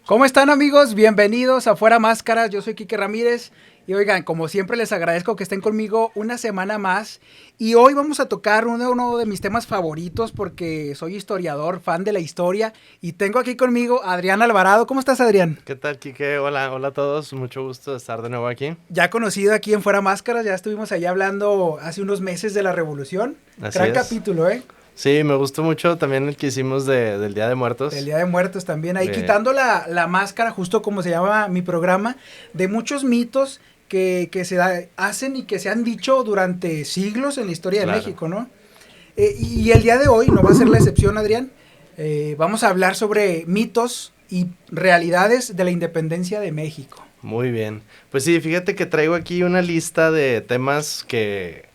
¿Cómo están, amigos? Bienvenidos a Fuera Máscaras. Yo soy Quique Ramírez y oigan, como siempre les agradezco que estén conmigo una semana más y hoy vamos a tocar uno de mis temas favoritos porque soy historiador, fan de la historia y tengo aquí conmigo a Adrián Alvarado. ¿Cómo estás, Adrián? ¿Qué tal, Quique? Hola, hola a todos. Mucho gusto de estar de nuevo aquí. Ya conocido aquí en Fuera Máscaras, ya estuvimos allá hablando hace unos meses de la Revolución. Así Gran es. capítulo, ¿eh? Sí, me gustó mucho también el que hicimos del Día de El Muertos. Día de Muertos también, ahí Eh, quitando la máscara, justo como se llama mi programa, de muchos mitos que hacen y que se han dicho durante siglos en la historia de claro, México, ¿no? Y el día de hoy no va a ser la excepción, Adrián. Vamos a hablar sobre mitos y realidades de la independencia de México. muy bien. Pues sí, fíjate que traigo aquí una lista de temas que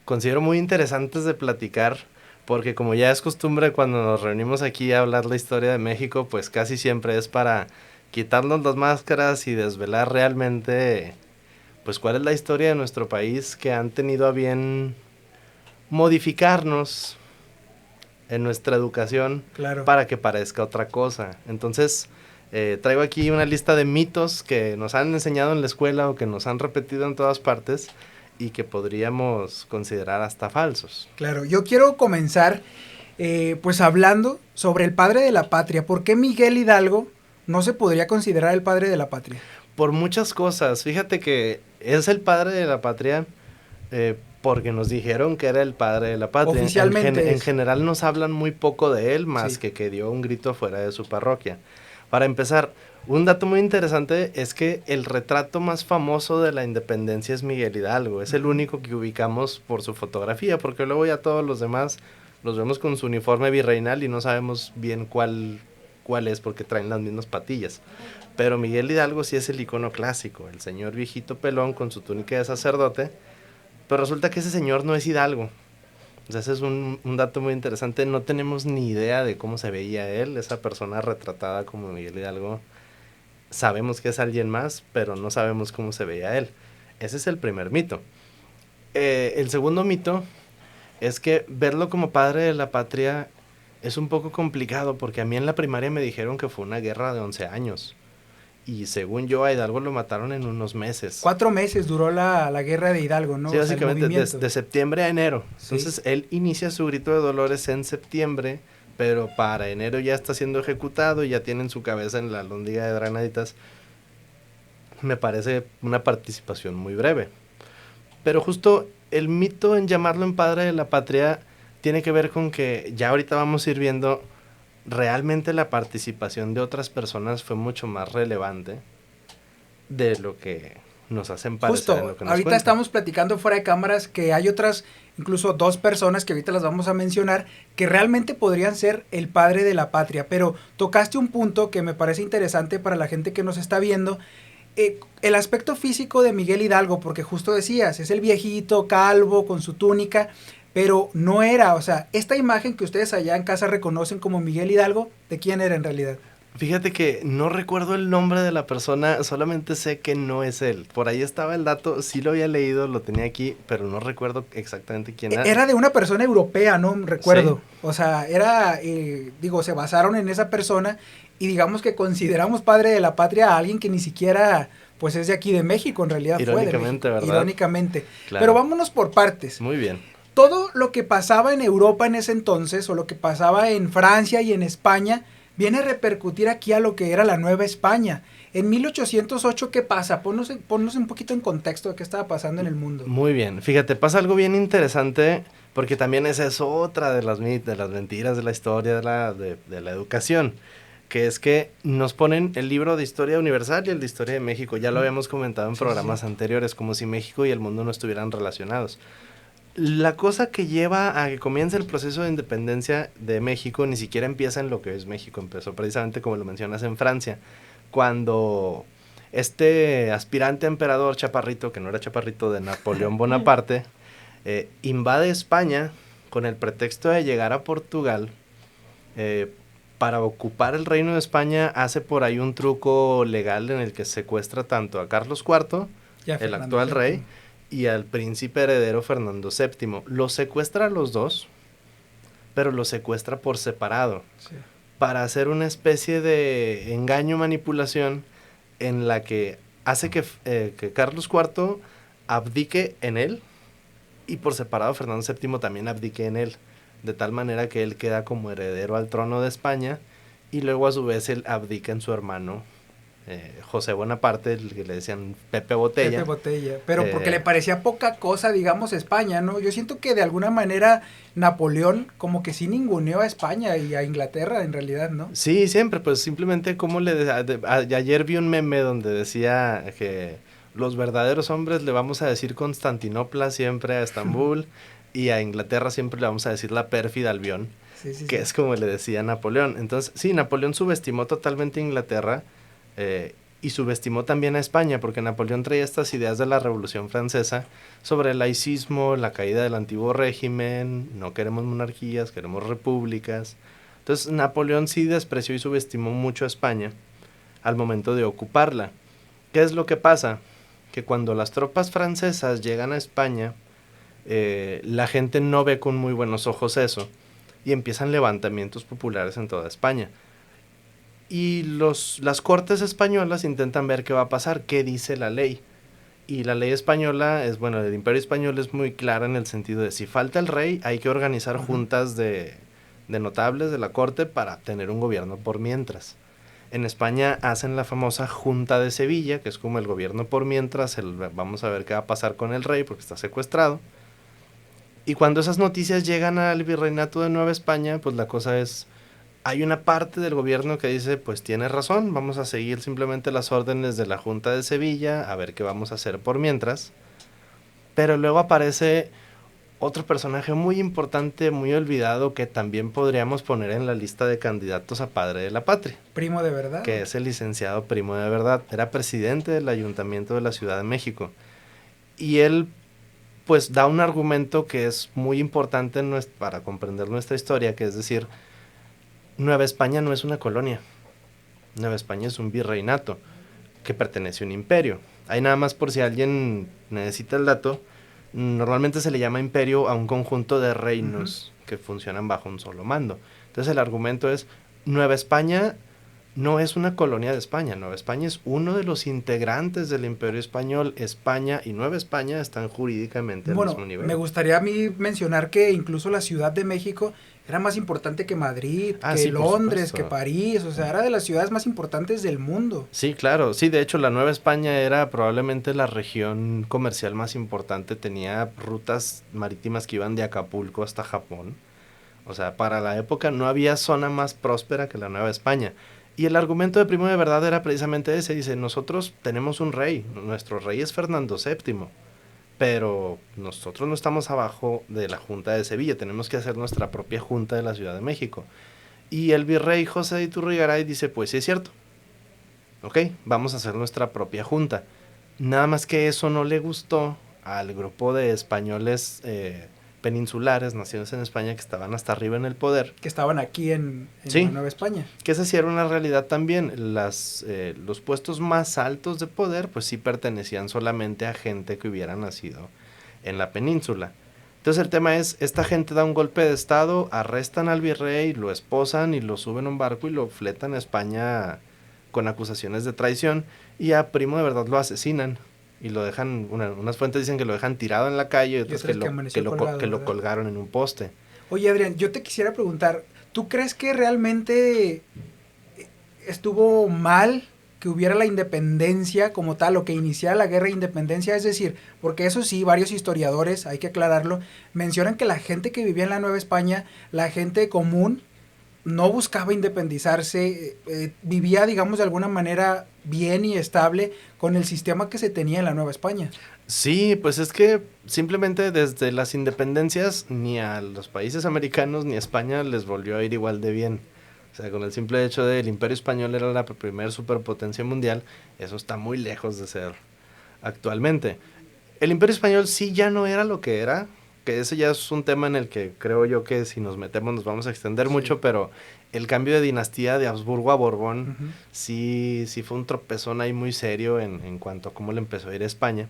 considero muy interesantes de platicar, porque como ya es costumbre cuando nos reunimos aquí a hablar la historia de México, pues casi siempre es para quitarnos las máscaras y desvelar realmente, pues cuál es la historia de nuestro país que han tenido a bien modificarnos en nuestra educación Claro. para que parezca otra cosa. Entonces, traigo aquí una lista de mitos que nos han enseñado en la escuela o que nos han repetido en todas partes y que podríamos considerar hasta falsos. Claro, yo quiero comenzar pues hablando sobre el padre de la patria. ¿Por qué Miguel Hidalgo no se podría considerar el padre de la patria? Por muchas cosas, fíjate que es el padre de la patria porque nos dijeron que era el padre de la patria. Oficialmente En es. general nos hablan muy poco de él, más Sí. que dio un grito fuera de su parroquia. Para empezar, un dato muy interesante es que el retrato más famoso de la independencia es Miguel Hidalgo. Es el único que ubicamos por su fotografía, porque luego ya todos los demás los vemos con su uniforme virreinal y no sabemos bien cuál es porque traen las mismas patillas. Pero Miguel Hidalgo sí es el icono clásico, el señor viejito pelón con su túnica de sacerdote, pero resulta que ese señor no es Hidalgo. O sea, ese es un dato muy interesante. No tenemos ni idea de cómo se veía él, esa persona retratada como Miguel Hidalgo. Sabemos que es alguien más, pero no sabemos cómo se veía él. Ese es el primer mito. El segundo mito es que verlo como padre de la patria es un poco complicado, porque a mí en la primaria me dijeron que fue una guerra de 11 años. Y según yo, a Hidalgo lo mataron en unos meses. 4 meses duró la guerra de Hidalgo, ¿no? Sí, O sea, el básicamente movimiento. de septiembre a enero. Sí. Entonces él inicia su grito de dolores en septiembre, pero para enero ya está siendo ejecutado y ya tienen su cabeza en la lóndiga de Granaditas. Me parece una participación muy breve. Pero justo el mito en llamarlo en padre de la patria tiene que ver con que ya ahorita vamos a ir viendo realmente la participación de otras personas fue mucho más relevante de lo que nos hacen parecer en Justo, lo que nos ahorita cuentan. estamos platicando fuera de cámaras que hay otras, incluso 2 personas que ahorita las vamos a mencionar, que realmente podrían ser el padre de la patria, pero tocaste un punto que me parece interesante para la gente que nos está viendo, el aspecto físico de Miguel Hidalgo, porque justo decías, es el viejito, calvo, con su túnica, pero no era, o sea, esta imagen que ustedes allá en casa reconocen como Miguel Hidalgo, ¿de quién era en realidad? Fíjate que no recuerdo el nombre de la persona, solamente sé que no es él. Por ahí estaba el dato, sí lo había leído, lo tenía aquí, pero no recuerdo exactamente quién era. Era de una persona europea, no Sí, recuerdo. O sea, era, digo, se basaron en esa persona y digamos que consideramos padre de la patria a alguien que ni siquiera, pues es de aquí de México, en realidad fue de irónicamente, México, ¿verdad? irónicamente. Pero Claro, vámonos por partes. muy bien. Todo lo que pasaba en Europa en ese entonces, o lo que pasaba en Francia y en España, viene a repercutir aquí a lo que era la Nueva España. En 1808, ¿qué pasa? Ponnos un poquito en contexto de qué estaba pasando en el mundo. Muy bien, fíjate, pasa algo bien interesante porque también esa es otra de las mentiras de la historia de la educación, que es que nos ponen el libro de historia universal y el de historia de México. Ya lo habíamos comentado en Sí, sí, sí. programas anteriores, como si México y el mundo no estuvieran relacionados. La cosa que lleva a que comience el proceso de independencia de México ni siquiera empieza en lo que es México, empezó precisamente como lo mencionas en Francia, cuando este aspirante emperador chaparrito, que no era chaparrito, de Napoleón Bonaparte, invade España con el pretexto de llegar a Portugal. eh, para ocupar el reino de España hace por ahí un truco legal en el que secuestra tanto a Carlos IV, Ya el Fernando actual rey, VII. y al príncipe heredero Fernando VII. Los secuestra a los dos, pero los secuestra por separado, Sí. para hacer una especie de engaño, manipulación, en la que hace que Carlos IV abdique en él, y por separado Fernando VII también abdique en él, de tal manera que él queda como heredero al trono de España, y luego a su vez él abdica en su hermano José Bonaparte, el que le decían Pepe Botella. Pepe Botella, pero porque le parecía poca cosa, digamos, España, ¿no? Yo siento que de alguna manera Napoleón como que sí ninguneó a España y a Inglaterra en realidad, ¿no? Sí, siempre, pues simplemente como ayer vi un meme donde decía que los verdaderos hombres le vamos a decir Constantinopla siempre a Estambul y a Inglaterra siempre le vamos a decir la pérfida Albión, Sí, sí, que sí. es como le decía Napoleón. Entonces, sí, Napoleón subestimó totalmente a Inglaterra, y subestimó también a España, porque Napoleón traía estas ideas de la Revolución Francesa sobre el laicismo, la caída del antiguo régimen, no queremos monarquías, queremos repúblicas. Entonces Napoleón sí despreció y subestimó mucho a España al momento de ocuparla. ¿Qué es lo que pasa? Que cuando las tropas francesas llegan a España, la gente no ve con muy buenos ojos eso, y empiezan levantamientos populares en toda España. Y las cortes españolas intentan ver qué va a pasar, qué dice la ley. Y la ley española es, bueno, del Imperio Español es muy clara en el sentido de si falta el rey, hay que organizar juntas de notables de la corte para tener un gobierno por mientras. En España hacen la famosa Junta de Sevilla, que es como el gobierno por mientras, vamos a ver qué va a pasar con el rey porque está secuestrado. Y cuando esas noticias llegan al virreinato de Nueva España, pues la cosa es, hay una parte del gobierno que dice, pues tiene razón, vamos a seguir simplemente las órdenes de la Junta de Sevilla, a ver qué vamos a hacer por mientras. Pero luego aparece otro personaje muy importante, muy olvidado, que también podríamos poner en la lista de candidatos a padre de la patria. Primo de verdad. Que es el licenciado Primo de Verdad. Era presidente del Ayuntamiento de la Ciudad de México. Y él, pues, da un argumento que es muy importante para comprender nuestra historia, que es decir, Nueva España no es una colonia. Nueva España es un virreinato que pertenece a un imperio. Ahí nada más por si alguien necesita el dato, normalmente se le llama imperio a un conjunto de reinos que funcionan bajo un solo mando. Entonces el argumento es, Nueva España no es una colonia de España, Nueva España es uno de los integrantes del Imperio Español. España y Nueva España están jurídicamente al mismo nivel. Me gustaría a mí mencionar que incluso la Ciudad de México era más importante que Madrid, que Sí, Londres, que París, o sea, era de las ciudades más importantes del mundo. Sí, claro, sí, de hecho la Nueva España era probablemente la región comercial más importante, tenía rutas marítimas que iban de Acapulco hasta Japón. O sea, para la época no había zona más próspera que la Nueva España. Y el argumento de Primo de Verdad era precisamente ese. Dice, nosotros tenemos un rey, nuestro rey es Fernando VII, pero nosotros no estamos abajo de la Junta de Sevilla, tenemos que hacer nuestra propia Junta de la Ciudad de México. Y el virrey José de Iturrigaray dice, pues sí es cierto, ok, vamos a hacer nuestra propia junta. Nada más que eso no le gustó al grupo de españoles peninsulares, nacidos en España, que estaban hasta arriba en el poder. Que estaban aquí en Sí, la Nueva España. Que esa sí era una realidad también. Los puestos más altos de poder, pues sí pertenecían solamente a gente que hubiera nacido en la península. Entonces el tema es, esta gente da un golpe de estado, arrestan al virrey, lo esposan y lo suben a un barco y lo fletan a España con acusaciones de traición, y a Primo de Verdad lo asesinan y lo dejan, unas fuentes dicen que lo dejan tirado en la calle y otras que lo colgaron en un poste. Oye, Adrián, yo te quisiera preguntar, ¿tú crees que realmente estuvo mal que hubiera la independencia como tal, o que iniciara la guerra de independencia? Es decir, porque eso sí, varios historiadores, hay que aclararlo, mencionan que la gente que vivía en la Nueva España, la gente común, no buscaba independizarse, vivía, digamos, de alguna manera bien y estable con el sistema que se tenía en la Nueva España. Sí, pues es que simplemente desde las independencias ni a los países americanos ni a España les volvió a ir igual de bien. O sea, con el simple hecho de el Imperio Español era la primer superpotencia mundial, eso está muy lejos de ser actualmente. El Imperio Español sí ya no era lo que era, que ese ya es un tema en el que creo yo que si nos metemos nos vamos a extender mucho, pero el cambio de dinastía de Habsburgo a Borbón sí fue un tropezón ahí muy serio en cuanto a cómo le empezó a ir a España.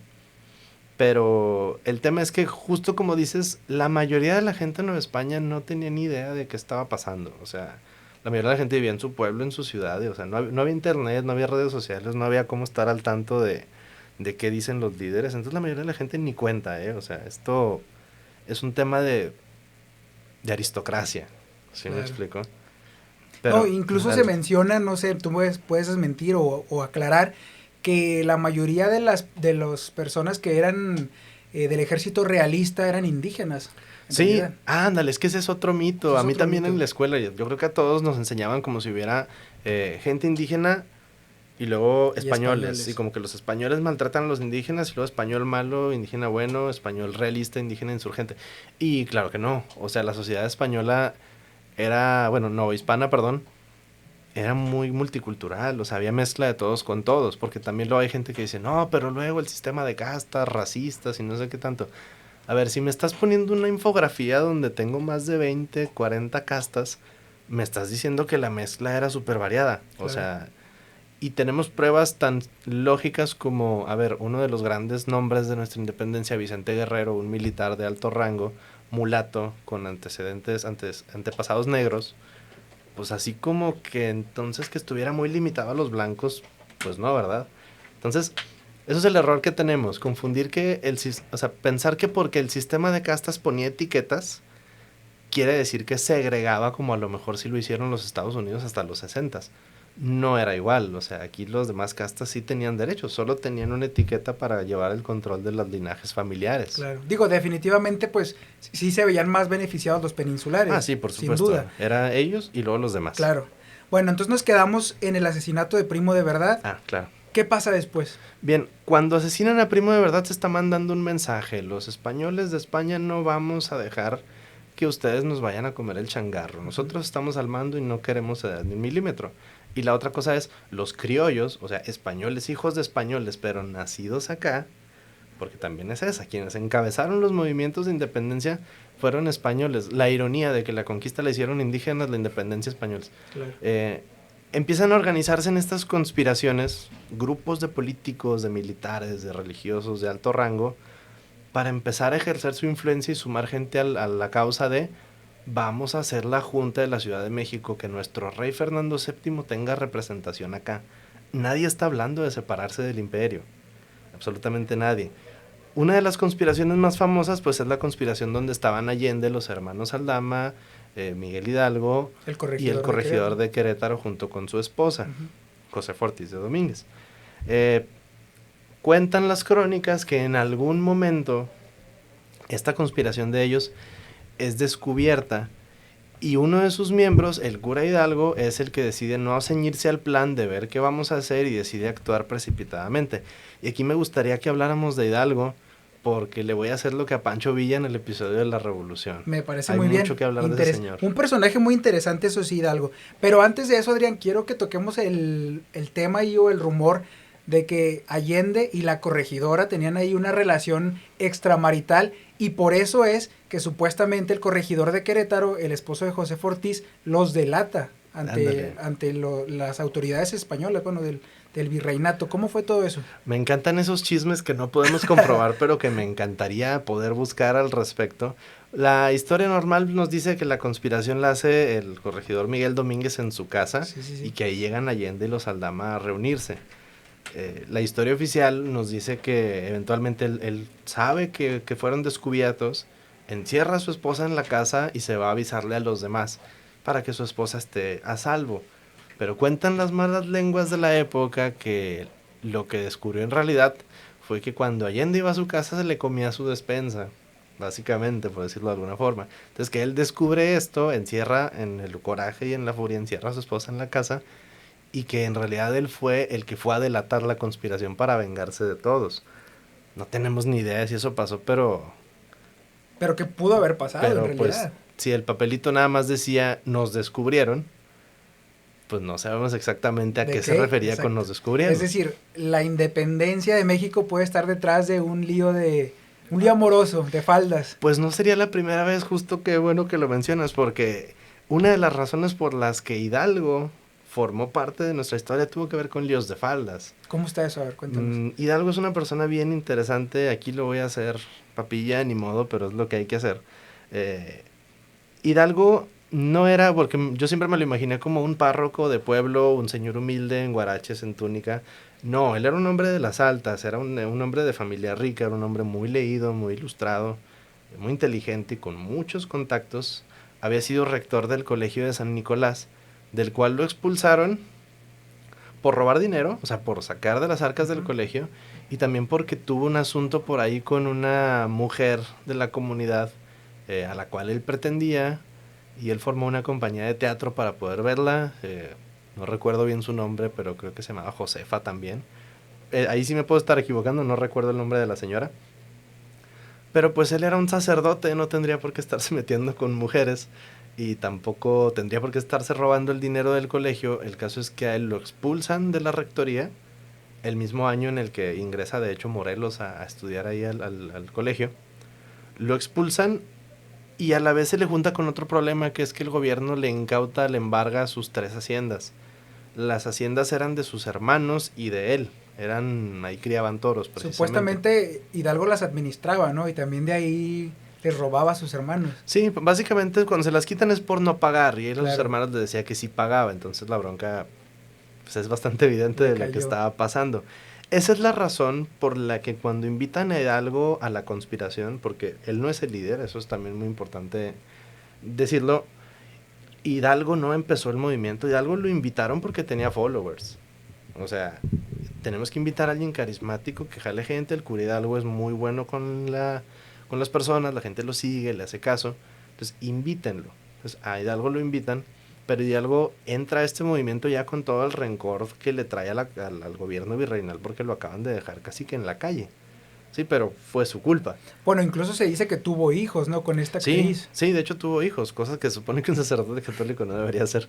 Pero el tema es que justo como dices, la mayoría de la gente en Nueva España no tenía ni idea de qué estaba pasando. O sea, la mayoría de la gente vivía en su pueblo, en su ciudad, y, o sea, no había internet, no había redes sociales, no había cómo estar al tanto de qué dicen los líderes, entonces la mayoría de la gente ni cuenta, o sea, esto es un tema de aristocracia, ¿sí me Claro. explico? No, Pero, incluso se dale. menciona, no sé, tú puedes desmentir o aclarar que la mayoría de las personas que eran del ejército realista eran indígenas, en Sí, realidad. ándale, es que ese es otro Eso mito. es A mí otro también en mito. la escuela, yo creo que a todos nos enseñaban como si hubiera gente indígena y luego Y españoles. Y españoles. como que los españoles maltratan a los indígenas y luego español malo, indígena bueno, español realista, indígena insurgente. Y claro que no. O sea, la sociedad española era, bueno, no, hispana, perdón, era muy multicultural. O sea, había mezcla de todos con todos. Porque también luego hay gente que dice, no, pero luego el sistema de castas, racistas y no sé qué tanto. A ver, si me estás poniendo una infografía donde tengo más de 20, 40 castas, me estás diciendo que la mezcla era súper variada. O Claro. sea, y tenemos pruebas tan lógicas como, a ver, uno de los grandes nombres de nuestra independencia, Vicente Guerrero, un militar de alto rango, mulato, con antecedentes, antepasados negros, pues así como que entonces que estuviera muy limitado a los blancos, pues no, ¿verdad? Entonces, eso es el error que tenemos, confundir que o sea, pensar que porque el sistema de castas ponía etiquetas, quiere decir que segregaba como a lo mejor sí lo hicieron los Estados Unidos hasta los 60. No era igual, o sea, aquí los demás castas sí tenían derechos, solo tenían una etiqueta para llevar el control de los linajes familiares. Claro. Digo, definitivamente, pues sí se veían más beneficiados los Ah, peninsulares, sí, por sin supuesto, duda. era ellos y luego los demás. Claro. Bueno, entonces nos quedamos en el asesinato de Primo de Verdad. Ah, claro. ¿Qué pasa después? Bien, cuando asesinan a Primo de Verdad se está mandando un mensaje. Los españoles de España no vamos a dejar que ustedes nos vayan a comer el changarro. Nosotros estamos al mando y no queremos ceder ni un milímetro. Y la otra cosa es, los criollos, o sea, españoles, hijos de españoles, pero nacidos acá, porque también es esa, quienes encabezaron los movimientos de independencia fueron españoles. La ironía de que la conquista la hicieron indígenas, la independencia españoles. Claro. Empiezan a organizarse en estas conspiraciones grupos de políticos, de militares, de religiosos de alto rango, para empezar a ejercer su influencia y sumar gente a la causa de vamos a hacer la Junta de la Ciudad de México, que nuestro rey Fernando VII tenga representación acá. Nadie está hablando de separarse del imperio, absolutamente nadie. Una de las conspiraciones más famosas pues es la conspiración donde estaban Allende, los hermanos Aldama, Miguel Hidalgo y el corregidor de Querétaro junto con su esposa, José Ortiz de Domínguez. Cuentan las crónicas que en algún momento esta conspiración de ellos es descubierta y uno de sus miembros, el cura Hidalgo, es el que decide no ceñirse al plan de ver qué vamos a hacer y decide actuar precipitadamente. Y aquí me gustaría que habláramos de Hidalgo porque le voy a hacer lo que a Pancho Villa en el episodio de la Revolución. Me parece Hay muy bien. mucho que hablar de ese señor. Un personaje muy interesante, eso sí, Hidalgo. Pero antes de eso, Adrián, quiero que toquemos el tema ahí o el rumor de que Allende y la corregidora tenían ahí una relación extramarital y por eso es que supuestamente el corregidor de Querétaro, el esposo de José Ortiz, los delata ante las autoridades españolas, bueno, del virreinato. ¿Cómo fue todo eso? Me encantan esos chismes que no podemos comprobar, pero que me encantaría poder buscar al respecto. La historia normal nos dice que la conspiración la hace el corregidor Miguel Domínguez en su casa y que ahí llegan Allende y los Aldama a reunirse. La historia oficial nos dice que eventualmente él sabe que fueron descubiertos, encierra a su esposa en la casa y se va a avisarle a los demás para que su esposa esté a salvo. Pero cuentan las malas lenguas de la época que lo que descubrió en realidad fue que cuando Allende iba a su casa se le comía su despensa, básicamente, por decirlo de alguna forma. Entonces que él descubre esto, encierra en el coraje y en la furia, encierra a su esposa en la casa y que en realidad él fue el que fue a delatar la conspiración para vengarse de todos. No tenemos ni idea de si eso pasó, pero que pudo haber pasado en realidad. Pues si el papelito nada más decía nos descubrieron, pues no sabemos exactamente a qué se refería. Exacto. Con nos descubrieron. Es decir, la independencia de México puede estar detrás de un lío amoroso, de faldas. Pues no sería la primera vez, justo que bueno que lo mencionas, porque una de las razones por las que Hidalgo formó parte de nuestra historia tuvo que ver con líos de faldas. ¿Cómo está eso? A ver, cuéntanos. Hidalgo es una persona bien interesante, aquí lo voy a hacer papilla, ni modo, pero es lo que hay que hacer. Hidalgo No era, porque yo siempre me lo imaginé como un párroco de pueblo, un señor humilde en guaraches, en túnica. No, él era un hombre de las altas, era un hombre de familia rica, era un hombre muy leído, muy ilustrado, muy inteligente y con muchos contactos. Había sido rector del colegio de San Nicolás, del cual lo expulsaron por robar dinero, o sea, por sacar de las arcas del Ujú. colegio, y también porque tuvo un asunto por ahí con una mujer de la comunidad a la cual él pretendía, y él formó una compañía de teatro para poder verla. No recuerdo bien su nombre, pero creo que se llamaba Josefa también. Ahí sí me puedo estar equivocando, no recuerdo el nombre de la señora. Pero pues él era un sacerdote, no tendría por qué estarse metiendo con mujeres y tampoco tendría por qué estarse robando el dinero del colegio. El caso es que a él lo expulsan de la rectoría el mismo año en el que ingresa de hecho Morelos a estudiar ahí al colegio. Lo expulsan y a la vez se le junta con otro problema, que es que el gobierno le incauta, le embarga sus 3 haciendas. Las haciendas eran de sus hermanos y de él. Ahí criaban toros precisamente. Supuestamente Hidalgo las administraba, ¿no? Y también de ahí les robaba a sus hermanos. Sí, básicamente cuando se las quitan es por no pagar y él a sus Claro, hermanos le decía que sí pagaba, entonces la bronca pues es bastante evidente le de lo que cayó. estaba pasando. Esa es la razón por la que cuando invitan a Hidalgo a la conspiración, porque él no es el líder, eso es también muy importante decirlo, Hidalgo no empezó el movimiento, Hidalgo lo invitaron porque tenía followers. O sea, tenemos que invitar a alguien carismático que jale gente, el cura Hidalgo es muy bueno con las personas, la gente lo sigue, le hace caso, entonces invítenlo. Entonces a Hidalgo lo invitan, pero Hidalgo entra a este movimiento ya con todo el rencor que le trae al gobierno virreinal porque lo acaban de dejar casi que en la calle. Sí, pero fue su culpa. Bueno, incluso se dice que tuvo hijos, ¿no? Con esta Sí, actriz. sí, de hecho tuvo hijos, cosas que se supone que un sacerdote católico no debería hacer.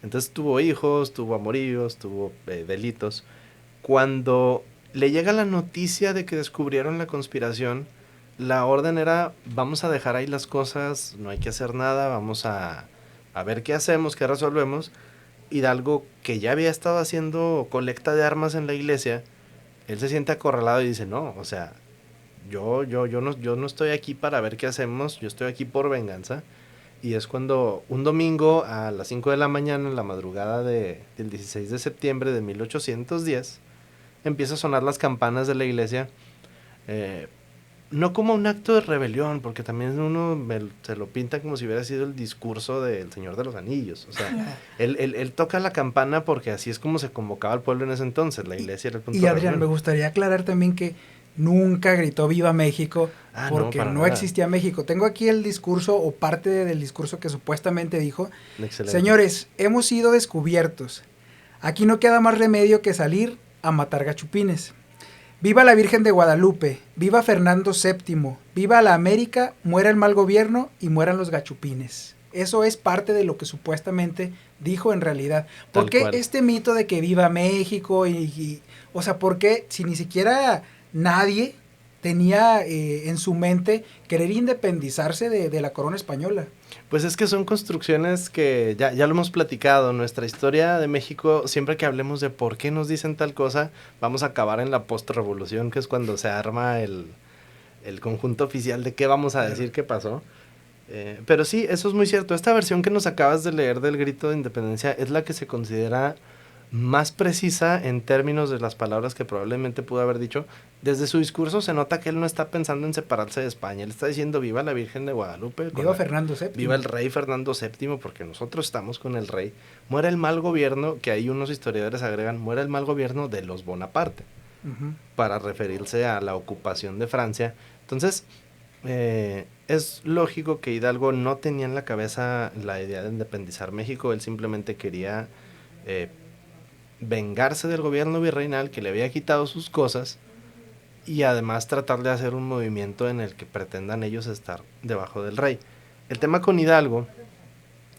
Entonces tuvo hijos, tuvo amoríos, tuvo delitos. Cuando le llega la noticia de que descubrieron la conspiración, la orden era, vamos a dejar ahí las cosas, no hay que hacer nada, vamos a ver qué hacemos, qué resolvemos. Hidalgo, que ya había estado haciendo colecta de armas en la iglesia, él se siente acorralado y dice, no, o sea, yo no estoy aquí para ver qué hacemos, yo estoy aquí por venganza. Y es cuando un domingo a las 5 de la mañana, en la madrugada del 16 de septiembre de 1810, empieza a sonar las campanas de la iglesia, eh, no como un acto de rebelión, porque también se lo pinta como si hubiera sido el discurso del Señor de los Anillos. O sea, él toca la campana porque así es como se convocaba al pueblo en ese entonces, la Y, iglesia era el punto y de Adrián, me reunión. gustaría aclarar también que nunca gritó Viva México Ah, no, porque para no nada. existía México. Tengo aquí el discurso o parte del discurso que supuestamente dijo: Excelente. señores, hemos sido descubiertos. Aquí no queda más remedio que salir a matar gachupines. Viva la Virgen de Guadalupe, viva Fernando VII, viva la América, muera el mal gobierno y mueran los gachupines. Eso es parte de lo que supuestamente dijo en realidad. ¿Por Tal qué cual. este mito de que viva México? O sea, ¿por qué si ni siquiera nadie tenía en su mente querer independizarse de la corona española? Pues es que son construcciones que ya lo hemos platicado. Nuestra historia de México, siempre que hablemos de por qué nos dicen tal cosa, vamos a acabar en la postrevolución, que es cuando se arma el conjunto oficial de qué vamos a Claro. decir que pasó. Pero sí, eso es muy cierto. Esta versión que nos acabas de leer del grito de independencia es la que se considera más precisa en términos de las palabras que probablemente pudo haber dicho. Desde su discurso se nota que él no está pensando en separarse de España. Él está diciendo viva la Virgen de Guadalupe, Viva Fernando VII. viva el rey Fernando VII, porque nosotros estamos con el rey. Muera el mal gobierno, que ahí unos historiadores agregan, muera el mal gobierno de los Bonaparte, Ujú. para referirse a la ocupación de Francia. Entonces, es lógico que Hidalgo no tenía en la cabeza la idea de independizar México, él simplemente quería eh, vengarse del gobierno virreinal que le había quitado sus cosas y además tratar de hacer un movimiento en el que pretendan ellos estar debajo del rey. El tema con Hidalgo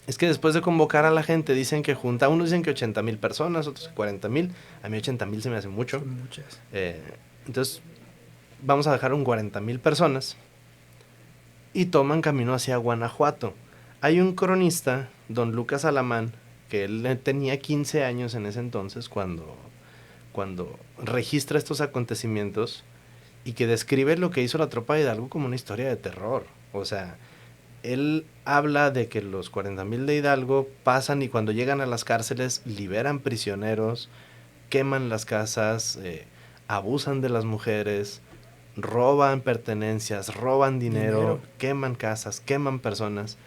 es que después de convocar a la gente dicen que junta, unos dicen que 80,000 personas, otros que 40,000, a mí 80,000 se me hace mucho. Son muchas. Eh, entonces vamos a dejar un 40,000 personas y toman camino hacia Guanajuato. Hay un cronista, don Lucas Alamán, que él tenía 15 años en ese entonces cuando registra estos acontecimientos y que describe lo que hizo la tropa de Hidalgo como una historia de terror. O sea, él habla de que los 40,000 de Hidalgo pasan y cuando llegan a las cárceles liberan prisioneros, queman las casas, abusan de las mujeres, roban pertenencias, roban dinero, queman casas, queman personas.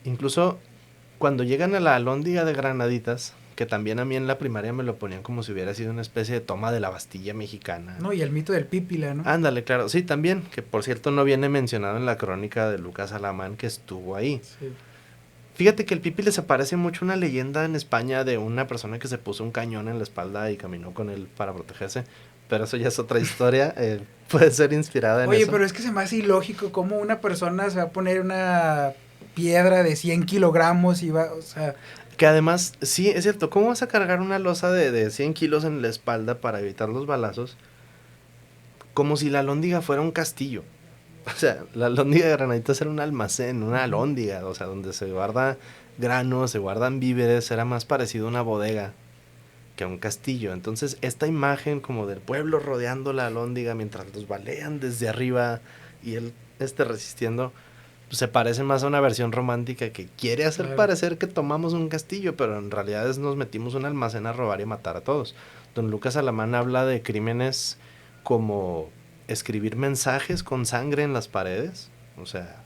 Incluso cuando llegan a la Alhóndiga de Granaditas, que también a mí en la primaria me lo ponían como si hubiera sido una especie de toma de la Bastilla mexicana. No, y el mito del Pípila, ¿no? Ándale, claro, sí, también, que por cierto no viene mencionado en la crónica de Lucas Alamán que estuvo ahí. Sí. Fíjate que el Pípila se parece mucho a una leyenda en España de una persona que se puso un cañón en la espalda y caminó con él para protegerse, pero eso ya es otra historia, puede ser inspirada en eso. Oye, pero es que se me hace ilógico cómo una persona se va a poner una piedra de 100 kilogramos y va, o sea... Que además, sí, es cierto, ¿cómo vas a cargar una losa de 100 kilos en la espalda para evitar los balazos? Como si la alhóndiga fuera un castillo. O sea, la alhóndiga de Granaditas era un almacén, una alhóndiga, o sea, donde se guarda granos, se guardan víveres, era más parecido a una bodega que a un castillo. Entonces, esta imagen como del pueblo rodeando la alhóndiga mientras los balean desde arriba y él resistiendo, pues, se parece más a una versión romántica que quiere hacer parecer que tomamos un castillo, pero en realidad nos metimos un almacén a robar y a matar a todos. Don Lucas Alamán habla de crímenes como escribir mensajes con sangre en las paredes, o sea,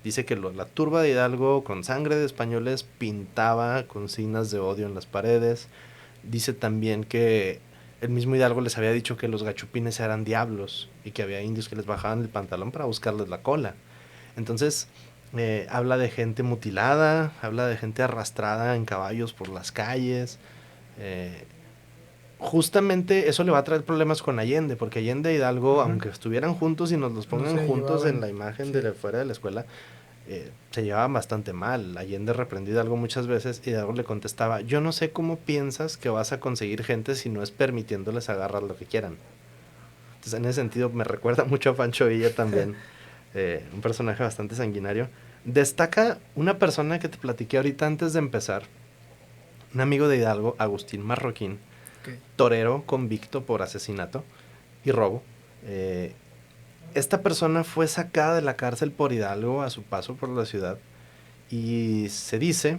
dice que la turba de Hidalgo con sangre de españoles pintaba consignas de odio en las paredes. Dice también que el mismo Hidalgo les había dicho que los gachupines eran diablos y que había indios que les bajaban el pantalón para buscarles la cola. Entonces, habla de gente mutilada, habla de gente arrastrada en caballos por las calles. Justamente eso le va a traer problemas con Allende, porque Allende e Hidalgo, aunque estuvieran juntos y nos los pongan juntos en la imagen de fuera de la escuela, se llevaban bastante mal. Allende reprendió a Hidalgo muchas veces y Hidalgo le contestaba: yo no sé cómo piensas que vas a conseguir gente si no es permitiéndoles agarrar lo que quieran. Entonces, en ese sentido me recuerda mucho a Pancho Villa también, un personaje bastante sanguinario. Destaca una persona que te platiqué ahorita antes de empezar, un amigo de Hidalgo, Agustín Marroquín, torero convicto por asesinato y robo. Esta persona fue sacada de la cárcel por Hidalgo a su paso por la ciudad y se dice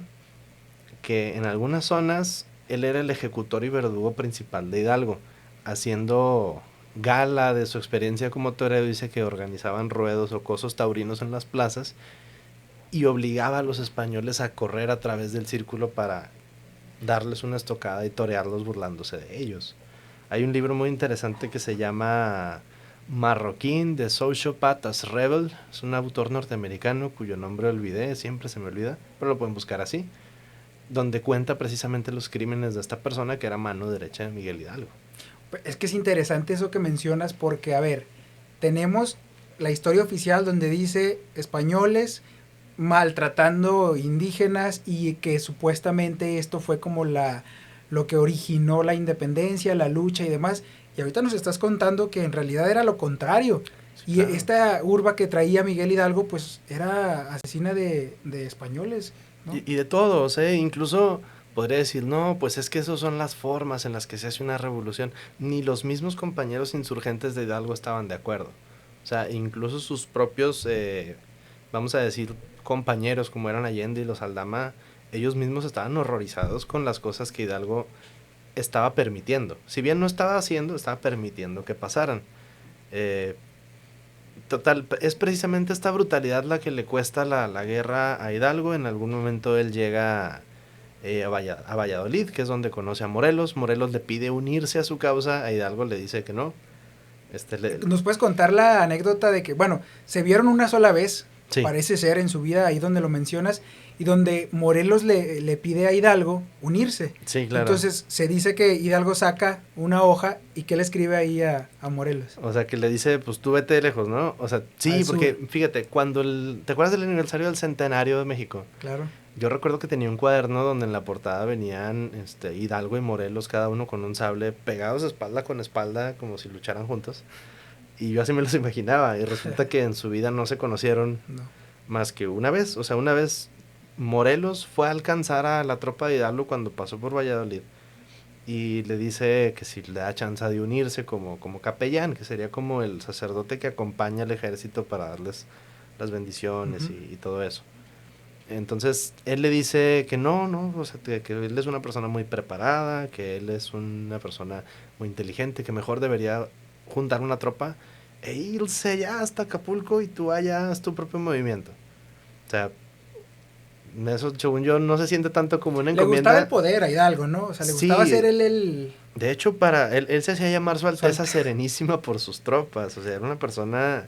que en algunas zonas él era el ejecutor y verdugo principal de Hidalgo, haciendo gala de su experiencia como torero. Dice que organizaban ruedos o cosos taurinos en las plazas y obligaba a los españoles a correr a través del círculo para darles una estocada y torearlos burlándose de ellos. Hay un libro muy interesante que se llama Marroquín, The Sociopath as Rebel. Es un autor norteamericano cuyo nombre olvidé, siempre se me olvida, pero lo pueden buscar así, donde cuenta precisamente los crímenes de esta persona que era mano derecha de Miguel Hidalgo. Es que es interesante eso que mencionas porque, a ver, tenemos la historia oficial donde dice españoles maltratando indígenas y que supuestamente esto fue como lo que originó la independencia, la lucha y demás. Y ahorita nos estás contando que en realidad era lo contrario. Sí, y claro, esta urba que traía Miguel Hidalgo, pues era asesina de españoles, ¿no? Y de todos, incluso podría decir, no, pues es que esas son las formas en las que se hace una revolución. Ni los mismos compañeros insurgentes de Hidalgo estaban de acuerdo. O sea, incluso sus propios, vamos a decir, compañeros como eran Allende y los Aldama, ellos mismos estaban horrorizados con las cosas que Hidalgo estaba permitiendo. Si bien no estaba haciendo, estaba permitiendo que pasaran. Total, es precisamente esta brutalidad la que le cuesta la guerra a Hidalgo. En algún momento él llega a Valladolid, que es donde conoce a Morelos. Morelos le pide unirse a su causa, a Hidalgo le dice que no. ¿Nos puedes contar la anécdota de que, bueno, se vieron una sola vez, sí, parece ser, en su vida, ahí donde lo mencionas, y donde Morelos le pide a Hidalgo unirse? Sí, claro. Entonces se dice que Hidalgo saca una hoja y que le escribe ahí a Morelos. O sea, que le dice, pues tú vete de lejos, ¿no? O sea, sí, porque fíjate, cuando ¿te acuerdas del aniversario del centenario de México? Claro. Yo recuerdo que tenía un cuaderno donde en la portada venían Hidalgo y Morelos, cada uno con un sable, pegados espalda con espalda, como si lucharan juntos. Y yo así me los imaginaba. Y resulta que en su vida no se conocieron más que una vez. O sea, una vez Morelos fue a alcanzar a la tropa de Hidalgo cuando pasó por Valladolid. Y le dice que si le da chance de unirse como capellán, que sería como el sacerdote que acompaña al ejército para darles las bendiciones y todo eso. Entonces, él le dice que no, o sea, que él es una persona muy preparada, que él es una persona muy inteligente, que mejor debería juntar una tropa e irse allá hasta Acapulco y tú allá haz tu propio movimiento. O sea, eso, según yo, no se siente tanto como una Le gustaba el encomienda. poder a Hidalgo, ¿no? O sea, le gustaba Sí, ser él el... de hecho, él se hacía llamar Su su Alteza alt- Serenísima por sus tropas. O sea, era una persona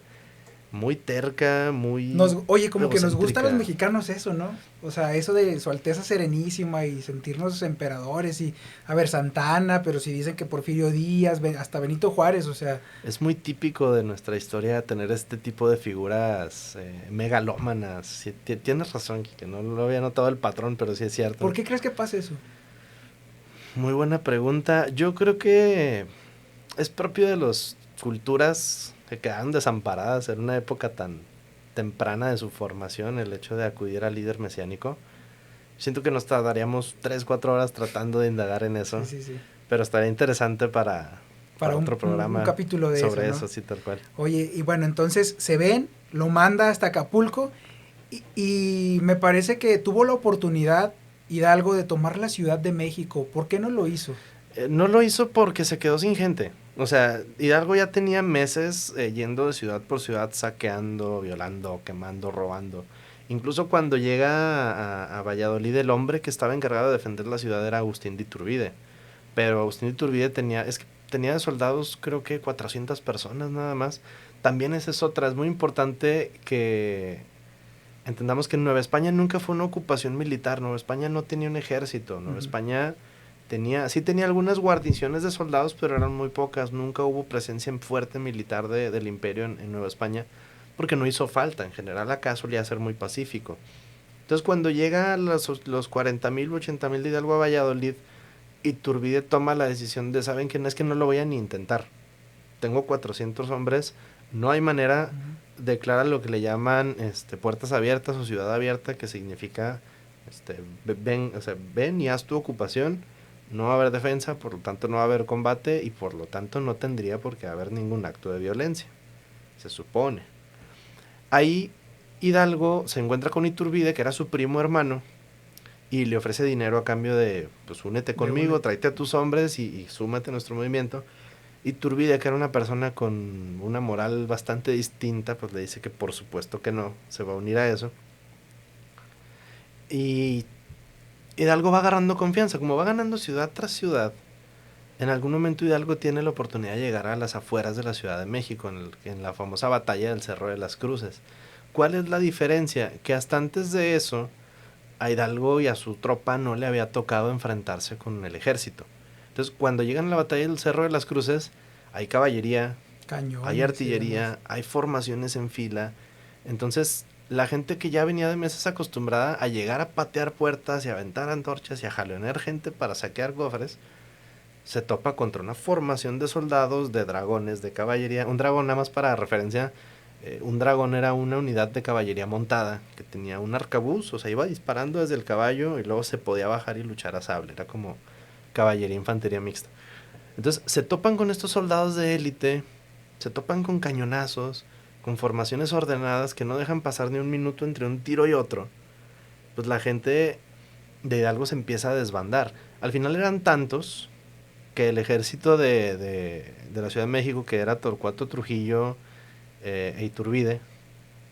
muy terca, muy Oye, como que nos gusta a los egocéntrica. mexicanos eso, ¿no? O sea, eso de Su Alteza Serenísima y sentirnos emperadores y, a ver, Santana, pero si dicen que Porfirio Díaz, hasta Benito Juárez, o sea, Es muy típico de nuestra historia tener este tipo de figuras megalómanas. Sí, tienes razón, que no lo había notado el patrón, pero sí es cierto. ¿por qué crees que pasa eso? Muy buena pregunta. Yo creo que es propio de las culturas que quedaron desamparadas en una época tan temprana de su formación, el hecho de acudir al líder mesiánico. Siento que nos tardaríamos 3 4 horas tratando de indagar en Sí, eso, sí, sí. pero estaría interesante Para para otro un programa capítulo de eso, sobre ¿no? eso, sí, tal cual. Oye, y bueno, entonces se ven, lo manda hasta Acapulco y me parece que tuvo la oportunidad Hidalgo de tomar la Ciudad de México. ¿Por qué no lo hizo? No lo hizo porque se quedó sin gente. O sea, Hidalgo ya tenía meses yendo de ciudad por ciudad, saqueando, violando, quemando, robando. Incluso cuando llega a Valladolid, el hombre que estaba encargado de defender la ciudad era Agustín de Iturbide. Pero Agustín de Iturbide tenía de soldados creo que 400 personas nada más. También esa es otra, es muy importante que entendamos que Nueva España nunca fue una ocupación militar. Nueva España no tenía un ejército. Nueva Ujú. España sí tenía algunas guarniciones de soldados, pero eran muy pocas. Nunca hubo presencia en fuerte militar del imperio en Nueva España, porque no hizo falta. En general acá solía ser muy pacífico. Entonces cuando llega los 40,000, 80,000 de Hidalgo a Valladolid, Iturbide toma la decisión de, ¿saben qué? No es que no lo voy a ni intentar. Tengo 400 hombres, no hay manera, Ujú. declara lo que le llaman puertas abiertas o ciudad abierta, que significa ven, o sea, ven y haz tu ocupación, no va a haber defensa, por lo tanto no va a haber combate y por lo tanto no tendría por qué haber ningún acto de violencia, se supone. Ahí Hidalgo se encuentra con Iturbide, que era su primo hermano, y le ofrece dinero a cambio de, pues únete De una... conmigo, tráete a tus hombres y súmate a nuestro movimiento. Iturbide, que era una persona con una moral bastante distinta, pues le dice que por supuesto que no, se va a unir a eso. Y Hidalgo va agarrando confianza, como va ganando ciudad tras ciudad. En algún momento Hidalgo tiene la oportunidad de llegar a las afueras de la Ciudad de México, en la famosa batalla del Cerro de las Cruces. ¿Cuál es la diferencia? Que hasta antes de eso, a Hidalgo y a su tropa no le había tocado enfrentarse con el ejército. Entonces, cuando llegan a la batalla del Cerro de las Cruces, hay caballería, hay cañones y demás. artillería, hay formaciones en fila. Entonces, la gente que ya venía de meses acostumbrada a llegar a patear puertas y a aventar antorchas y a jalonear gente para saquear cofres, se topa contra una formación de soldados, de dragones, de caballería. Un dragón, nada más para referencia, un dragón era una unidad de caballería montada que tenía un arcabuz, o sea, iba disparando desde el caballo y luego se podía bajar y luchar a sable. Era como caballería, infantería mixta. Entonces se topan con estos soldados de élite, se topan con cañonazos, con formaciones ordenadas que no dejan pasar ni un minuto entre un tiro y otro. Pues la gente de Hidalgo se empieza a desbandar. Al final eran tantos que el ejército de la Ciudad de México, que era Torcuato Trujillo e Iturbide,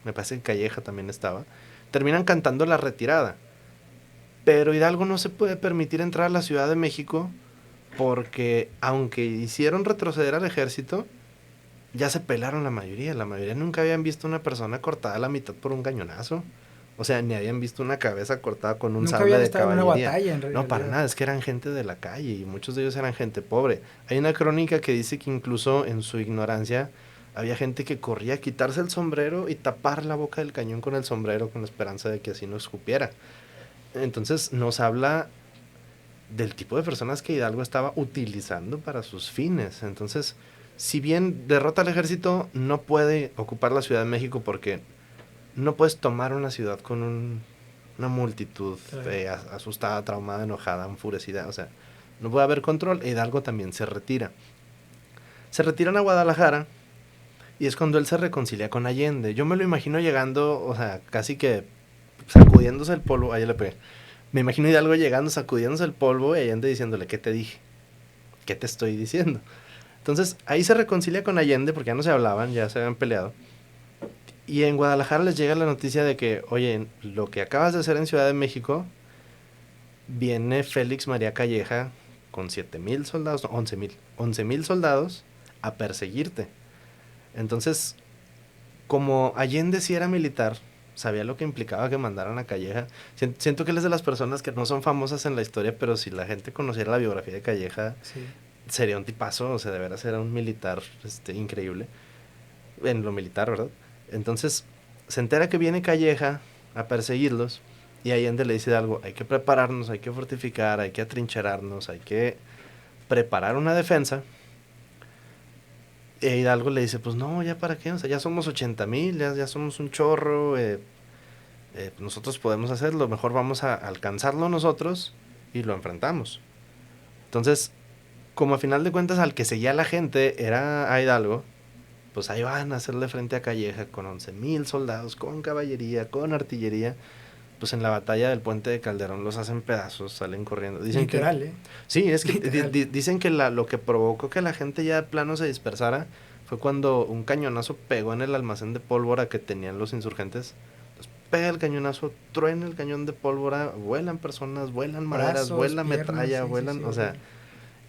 me parece que Calleja también estaba, terminan cantando la retirada. Pero Hidalgo no se puede permitir entrar a la Ciudad de México porque aunque hicieron retroceder al ejército, ya se pelaron la mayoría. La mayoría nunca habían visto una persona cortada a la mitad por un cañonazo. O sea, ni habían visto una cabeza cortada con un Nunca sable habían de estado en una caballería. batalla en No, para realidad. nada, es que eran gente de la calle y muchos de ellos eran gente pobre. Hay una crónica que dice que incluso en su ignorancia había gente que corría a quitarse el sombrero y tapar la boca del cañón con el sombrero con la esperanza de que así no escupiera. Entonces nos habla del tipo de personas que Hidalgo estaba utilizando para sus fines. Entonces, si bien derrota al ejército, no puede ocupar la Ciudad de México porque no puedes tomar una ciudad con una multitud Claro. asustada, traumada, enojada, enfurecida. O sea, no puede haber control. Hidalgo también se retira. Se retiran a Guadalajara y es cuando él se reconcilia con Allende. Yo me lo imagino llegando, o sea, casi que sacudiéndose el polvo, ahí le pegué. Me imagino Hidalgo llegando, sacudiéndose el polvo y Allende diciéndole, ¿qué te dije? ¿Qué te estoy diciendo? Entonces, ahí se reconcilia con Allende porque ya no se hablaban, ya se habían peleado. Y en Guadalajara les llega la noticia de que, oye, lo que acabas de hacer en Ciudad de México, viene Félix María Calleja con 7,000 soldados, no, 11,000 soldados a perseguirte. Entonces, como Allende sí era militar, sabía lo que implicaba que mandaran a Calleja. Siento que él es de las personas que no son famosas en la historia, pero si la gente conociera la biografía de Calleja, Sí. sería un tipazo, o sea, de veras era un militar increíble. En lo militar, ¿verdad? Entonces, se entera que viene Calleja a perseguirlos y Allende le dice algo, hay que prepararnos, hay que fortificar, hay que atrincherarnos, hay que preparar una defensa. E Hidalgo le dice, pues no, ya para qué, o sea, ya somos 80,000, ya somos un chorro, nosotros podemos hacerlo, mejor vamos a alcanzarlo nosotros y lo enfrentamos. Entonces, como a final de cuentas al que seguía la gente era a Hidalgo, pues ahí van a hacerle frente a Calleja con 11,000 soldados, con caballería, con artillería. Pues en la batalla del puente de Calderón los hacen pedazos, salen corriendo. Dicen Literal, que... Sí, es que Literal. dicen que lo que provocó que la gente ya de plano se dispersara fue cuando un cañonazo pegó en el almacén de pólvora que tenían los insurgentes. Entonces pega el cañonazo, truena el cañón de pólvora, vuelan personas, vuelan maderas, Brazos, vuela piernas, metralla, sí, sí, vuelan, sí, o sea, horrible.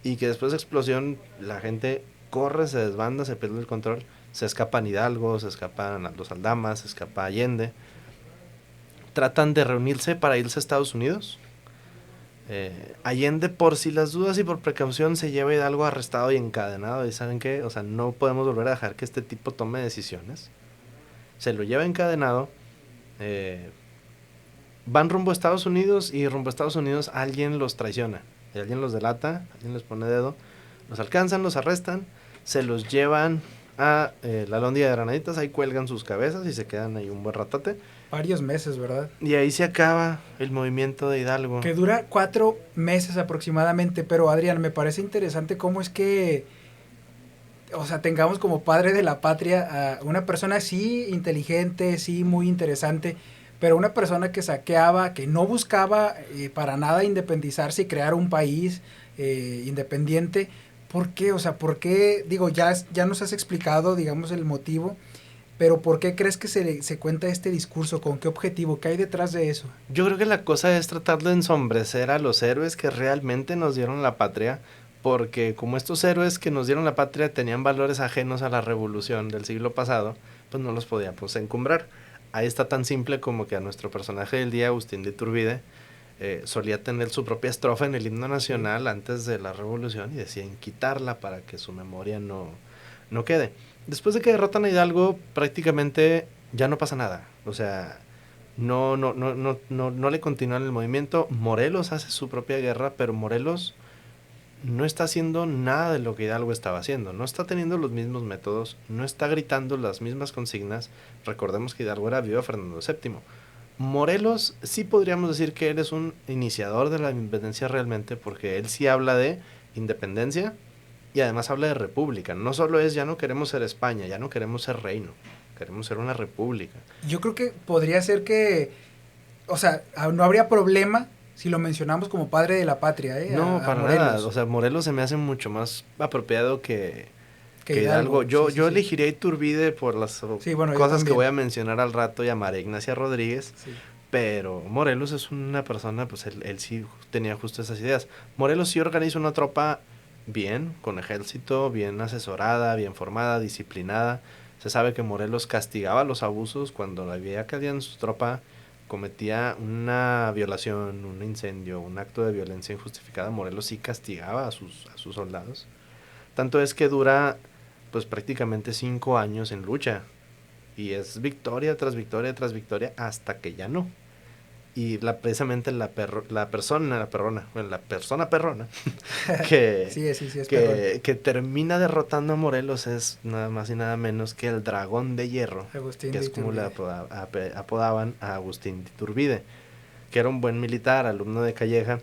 y que después de explosión la gente corre, se desbanda, se pierde el control, se escapan Hidalgo, se escapan los Aldamas, se escapa Allende, tratan de reunirse para irse a Estados Unidos. Allende, por si las dudas y por precaución, se lleva a Hidalgo arrestado y encadenado. Y ¿saben qué? O sea, no podemos volver a dejar que este tipo tome decisiones. Se lo lleva encadenado. eh, Van rumbo a Estados Unidos y rumbo a Estados Unidos alguien los traiciona. Y alguien los delata, alguien les pone dedo. Los alcanzan, los arrestan, se los llevan a la Lóndiga de Granaditas. Ahí cuelgan sus cabezas y se quedan ahí un buen ratate. Varios meses, ¿verdad? Y ahí se acaba el movimiento de Hidalgo. Que dura 4 meses aproximadamente, pero Adrián, me parece interesante cómo es que, o sea, tengamos como padre de la patria a una persona sí inteligente, sí muy interesante, pero una persona que saqueaba, que no buscaba para nada independizarse y crear un país independiente. ¿Por qué? O sea, ¿por qué? Digo, ya nos has explicado, digamos, el motivo, pero ¿por qué crees que se cuenta este discurso? ¿Con qué objetivo? ¿Qué hay detrás de eso? Yo creo que la cosa es tratar de ensombrecer a los héroes que realmente nos dieron la patria, porque como estos héroes que nos dieron la patria tenían valores ajenos a la revolución del siglo pasado, pues no los podíamos encumbrar. Ahí está tan simple como que a nuestro personaje del día, Agustín de Iturbide, solía tener su propia estrofa en el himno Sí. nacional antes de la revolución y decían quitarla para que su memoria no quede. Después de que derrotan a Hidalgo, prácticamente ya no pasa nada. O sea, no le continúan el movimiento. Morelos hace su propia guerra, pero Morelos no está haciendo nada de lo que Hidalgo estaba haciendo. No está teniendo los mismos métodos, no está gritando las mismas consignas. Recordemos que Hidalgo era vivo a Fernando VII. Morelos sí podríamos decir que él es un iniciador de la independencia realmente, porque él sí habla de independencia y además habla de república. No solo es ya no queremos ser España, ya no queremos ser reino, queremos ser una república. Yo creo que podría ser que, o sea, no habría problema si lo mencionamos como padre de la patria, No, a para nada. O Morelos, sea, Morelos se me hace mucho más apropiado que que Hidalgo. Hidalgo. Yo, Sí, sí, yo sí. elegiría a Iturbide por las Sí, bueno, yo cosas que voy también. a mencionar al rato y a María Ignacia Rodríguez, Sí. pero Morelos es una persona, pues él sí tenía justo esas ideas. Morelos sí organiza una tropa bien, con ejército, bien asesorada, bien formada, disciplinada. Se sabe que Morelos castigaba los abusos cuando había que alguien en su tropa cometía una violación, un incendio, un acto de violencia injustificada. Morelos sí castigaba a sus soldados. Tanto es que dura pues prácticamente 5 años en lucha. Y es victoria tras victoria tras victoria hasta que ya no. Y precisamente la persona perrona que, Sí, sí, sí, es perrón. que termina derrotando a Morelos es nada más y nada menos que el dragón de hierro, Agustín que de es como le Iturbide. apodaban a Agustín de Iturbide, que era un buen militar, alumno de Calleja.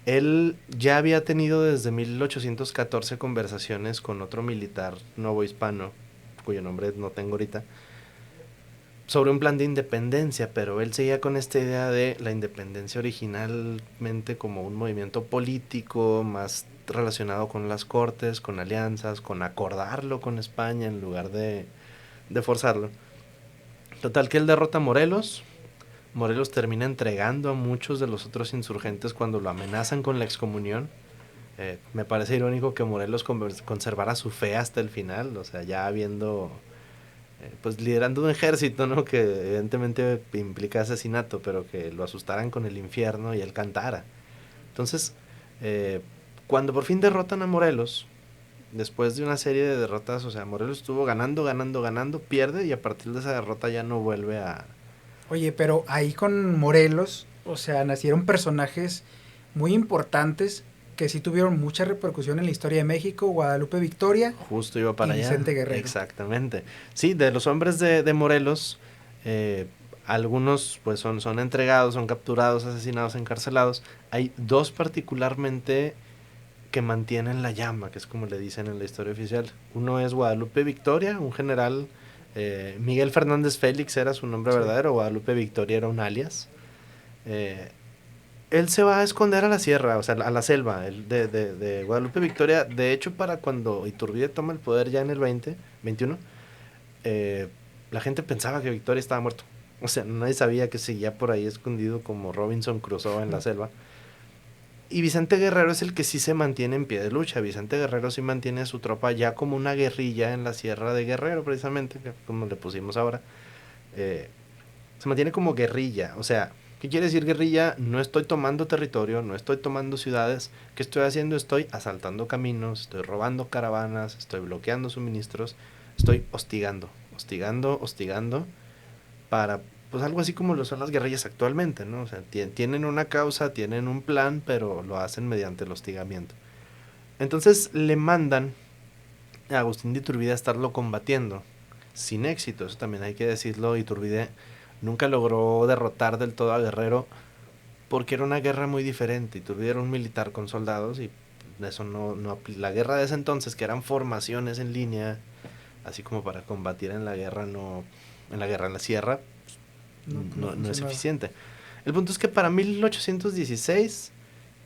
Él ya había tenido desde 1814 conversaciones con otro militar novohispano, cuyo nombre no tengo ahorita, sobre un plan de independencia, pero él seguía con esta idea de la independencia originalmente como un movimiento político más relacionado con las cortes, con alianzas, con acordarlo con España en lugar de forzarlo. Total que él derrota a Morelos. Morelos termina entregando a muchos de los otros insurgentes cuando lo amenazan con la excomunión. Me parece irónico que Morelos conservara su fe hasta el final, o sea, ya habiendo, pues liderando un ejército, ¿no? Que evidentemente implica asesinato, pero que lo asustaran con el infierno y él cantara. Entonces, eh, cuando por fin derrotan a Morelos, después de una serie de derrotas, o sea, Morelos estuvo ganando, ganando, ganando, pierde y a partir de esa derrota ya no vuelve a... Oye, pero ahí con Morelos, o sea, nacieron personajes muy importantes que sí tuvieron mucha repercusión en la historia de México, Guadalupe Victoria Justo iba y para allá. Vicente Guerrero. Exactamente. Sí, de los hombres de Morelos, eh, algunos pues son entregados, son capturados, asesinados, encarcelados. Hay dos particularmente que mantienen la llama, que es como le dicen en la historia oficial. Uno es Guadalupe Victoria, un general, Miguel Fernández Félix era su nombre Sí. verdadero, Guadalupe Victoria era un alias. Eh, Él se va a esconder a la sierra, o sea, a la selva, de Guadalupe Victoria. De hecho, para cuando Iturbide toma el poder ya en el 21, eh, la gente pensaba que Victoria estaba muerto. O sea, nadie sabía que seguía por ahí escondido como Robinson Crusoe en la selva. Y Vicente Guerrero es el que sí se mantiene en pie de lucha. Vicente Guerrero sí mantiene a su tropa ya como una guerrilla en la sierra de Guerrero, precisamente, como le pusimos ahora. Eh, Se mantiene como guerrilla. O sea, ¿qué quiere decir guerrilla? No estoy tomando territorio, no estoy tomando ciudades. ¿Qué estoy haciendo? Estoy asaltando caminos, estoy robando caravanas, estoy bloqueando suministros, estoy hostigando, hostigando, hostigando para, pues algo así como lo son las guerrillas actualmente, ¿no? O sea, tienen una causa, tienen un plan, pero lo hacen mediante el hostigamiento. Entonces le mandan a Agustín de Iturbide a estarlo combatiendo, sin éxito, eso también hay que decirlo. Iturbide nunca logró derrotar del todo a Guerrero porque era una guerra muy diferente. Iturbide era un militar con soldados y eso la guerra de ese entonces, que eran formaciones en línea, así como para combatir en la guerra, no, en la sierra, no es eficiente. El punto es que para 1816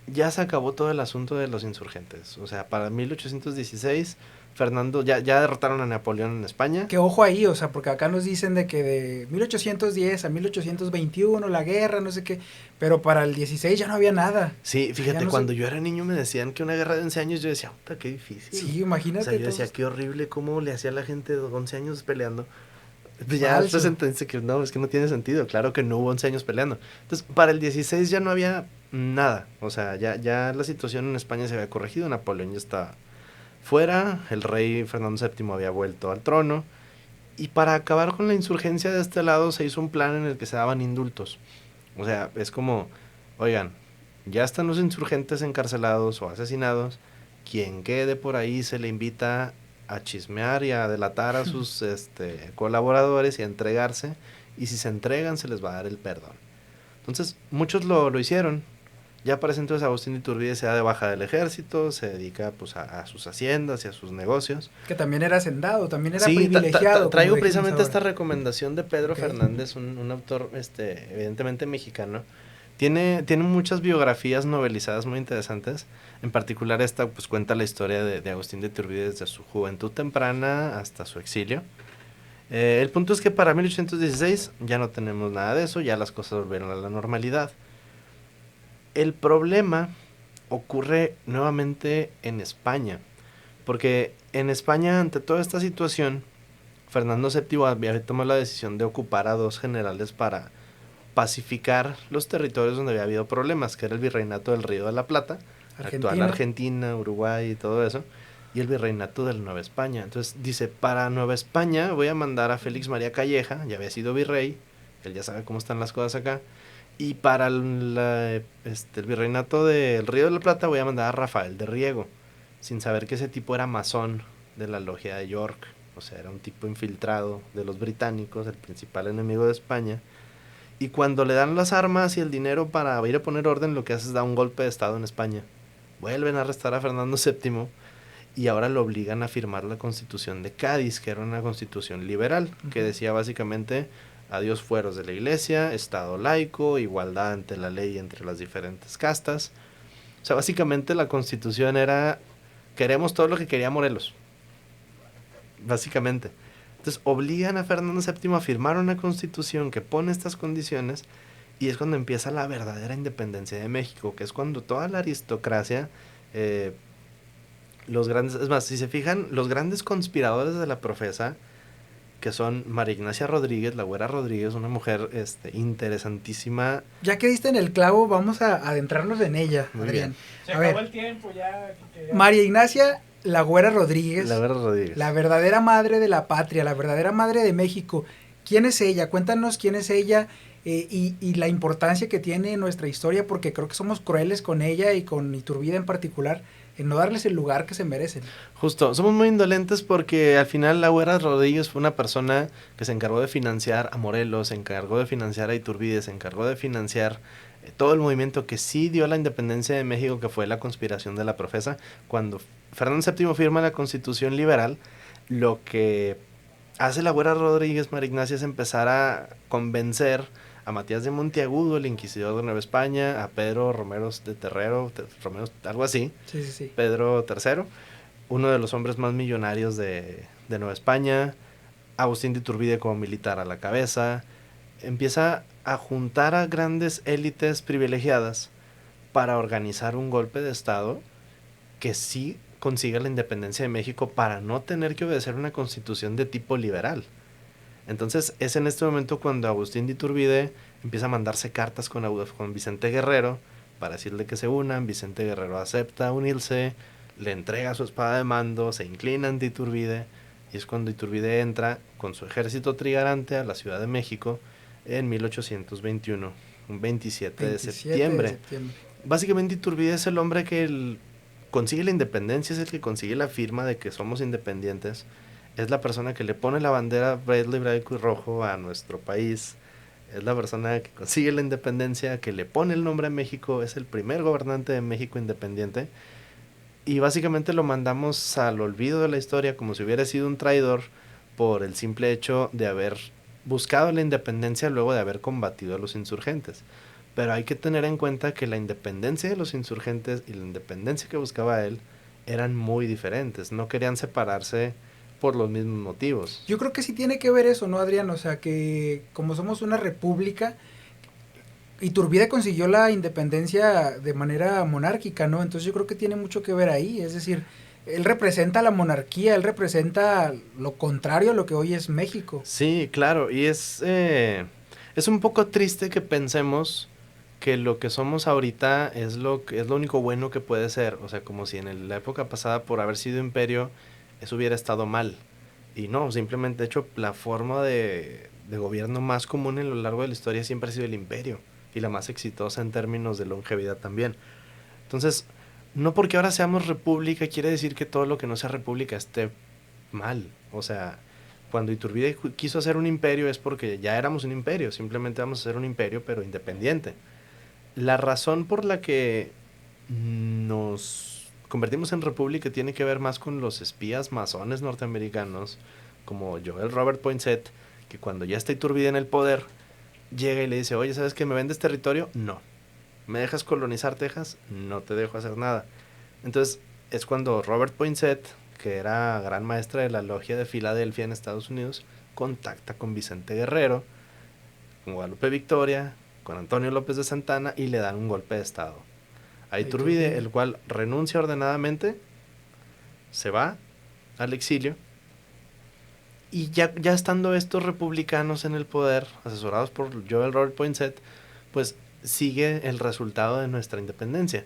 ya se acabó todo el asunto de los insurgentes. O sea, para 1816 Fernando, ya derrotaron a Napoleón en España. Que ojo ahí, o sea, porque acá nos dicen de que de 1810 a 1821 la guerra, no sé qué, pero para el 16 ya no había nada. Sí, O sea, ya fíjate, no cuando se... yo era niño me decían que una guerra de 11 años, yo decía, puta, qué difícil. Sí, O sea, imagínate. yo decía, Entonces, qué horrible cómo le hacía a la gente de 11 años peleando. Pues ya después falso. entendí que no, es que no tiene sentido. Claro que no hubo 11 años peleando. Entonces, para el 16 ya no había nada. O sea, ya la situación en España se había corregido. Napoleón ya estaba fuera. El rey Fernando VII había vuelto al trono. Y para acabar con la insurgencia de este lado se hizo un plan en el que se daban indultos. O sea, es como, oigan, ya están los insurgentes encarcelados o asesinados. Quien quede por ahí se le invita a chismear y a delatar a sus colaboradores y a entregarse. Y si se entregan se les va a dar el perdón. Entonces, muchos lo hicieron. Ya para ese entonces Agustín de Iturbide se da de baja del ejército, se dedica pues a sus haciendas y a sus negocios. Que también era hacendado, también era Sí, privilegiado, como traigo dijimos precisamente ahora. esta recomendación de Pedro Ok. Fernández, un autor evidentemente mexicano. Tiene muchas biografías novelizadas muy interesantes. En particular esta pues cuenta la historia de Agustín de Iturbide desde su juventud temprana hasta su exilio. El punto es que para 1816 ya no tenemos nada de eso, ya las cosas volvieron a la normalidad. El problema ocurre nuevamente en España, porque en España, ante toda esta situación, Fernando VII había tomado la decisión de ocupar a dos generales para pacificar los territorios donde había habido problemas, que era el virreinato del Río de la Plata, actual Argentina. Argentina, Uruguay y todo eso, y el virreinato de la Nueva España. Entonces dice, para Nueva España voy a mandar a Félix María Calleja, ya había sido virrey, él ya sabe cómo están las cosas acá, y para el virreinato del Río de la Plata voy a mandar a Rafael de Riego, sin saber que ese tipo era masón de la logia de York. O sea, era un tipo infiltrado de los británicos, el principal enemigo de España. Y cuando le dan las armas y el dinero para ir a poner orden, lo que hace es dar un golpe de estado en España. Vuelven a arrestar a Fernando VII y ahora lo obligan a firmar la Constitución de Cádiz, que era una constitución liberal, que decía básicamente adiós fueros de la iglesia, estado laico, igualdad ante la ley entre las diferentes castas. O sea, básicamente la constitución era, queremos todo lo que quería Morelos, básicamente. Entonces obligan a Fernando VII a firmar una constitución que pone estas condiciones, y es cuando empieza la verdadera independencia de México, que es cuando toda la aristocracia, los grandes, es más, si se fijan, los grandes conspiradores de la profesa, que son María Ignacia Rodríguez, la Güera Rodríguez, una mujer interesantísima. Ya que diste en el clavo, vamos a adentrarnos en ella, Muy Adrián. Se acabó el tiempo ya. María Ignacia la Güera Rodríguez, La Güera Rodríguez. la verdadera madre de la patria, la verdadera madre de México. ¿Quién es ella? Cuéntanos quién es ella, y la importancia que tiene en nuestra historia, porque creo que somos crueles con ella y con Iturbide en particular, en no darles el lugar que se merecen. Justo, somos muy indolentes porque al final la Güera Rodríguez fue una persona que se encargó de financiar a Morelos, se encargó de financiar a Iturbide, se encargó de financiar todo el movimiento que sí dio la independencia de México, que fue la conspiración de la profesa. Cuando Fernando VII firma la Constitución liberal, lo que hace la Güera Rodríguez, María Ignacia, es empezar a convencer a Matías de Monteagudo, el inquisidor de Nueva España, a Pedro Romero de Terrero, algo así, Sí. Pedro III, uno de los hombres más millonarios de Nueva España, Agustín de Iturbide como militar a la cabeza. Empieza a juntar a grandes élites privilegiadas para organizar un golpe de estado que sí consiga la independencia de México, para no tener que obedecer una constitución de tipo liberal. Entonces es en este momento cuando Agustín de Iturbide empieza a mandarse cartas con Vicente Guerrero para decirle que se unan. Vicente Guerrero acepta unirse, le entrega su espada de mando, se inclina ante Iturbide, y es cuando Iturbide entra con su ejército trigarante a la Ciudad de México en 1821, un 27 de septiembre. Básicamente Iturbide es el hombre que consigue la independencia, es el que consigue la firma de que somos independientes. Es la persona que le pone la bandera verde, blanco y rojo a nuestro país. Es la persona que consigue la independencia, que le pone el nombre a México. Es el primer gobernante de México independiente. Y básicamente lo mandamos al olvido de la historia, como si hubiera sido un traidor, por el simple hecho de haber buscado la independencia luego de haber combatido a los insurgentes. Pero hay que tener en cuenta que la independencia de los insurgentes y la independencia que buscaba él eran muy diferentes. No querían separarse por los mismos motivos. Yo creo que sí tiene que ver eso, ¿no, Adrián? O sea, que como somos una república, Iturbide consiguió la independencia de manera monárquica, ¿no? Entonces yo creo que tiene mucho que ver ahí. Es decir, él representa la monarquía, él representa lo contrario a lo que hoy es México. Sí, claro, y es un poco triste que pensemos que lo que somos ahorita es lo único bueno que puede ser. O sea, como si en la época pasada, por haber sido imperio, eso hubiera estado mal. Y no, simplemente, de hecho, la forma de gobierno más común en lo largo de la historia siempre ha sido el imperio, y la más exitosa en términos de longevidad también. Entonces, no porque ahora seamos república quiere decir que todo lo que no sea república esté mal. O sea, cuando Iturbide quiso hacer un imperio es porque ya éramos un imperio, simplemente vamos a hacer un imperio pero independiente. La razón por la que nos convertimos en república tiene que ver más con los espías masones norteamericanos, como Joel Robert Poinsett, que cuando ya está Iturbide en el poder, llega y le dice: oye, ¿sabes que me vendes territorio? No. ¿Me dejas colonizar Texas? No te dejo hacer nada. Entonces es cuando Robert Poinsett, que era gran maestra de la logia de Filadelfia en Estados Unidos, contacta con Vicente Guerrero, con Guadalupe Victoria, con Antonio López de Santana, y le dan un golpe de estado a Iturbide, el cual renuncia ordenadamente, se va al exilio, y ya estando estos republicanos en el poder, asesorados por Joel Robert Poinsett, pues sigue el resultado de nuestra independencia,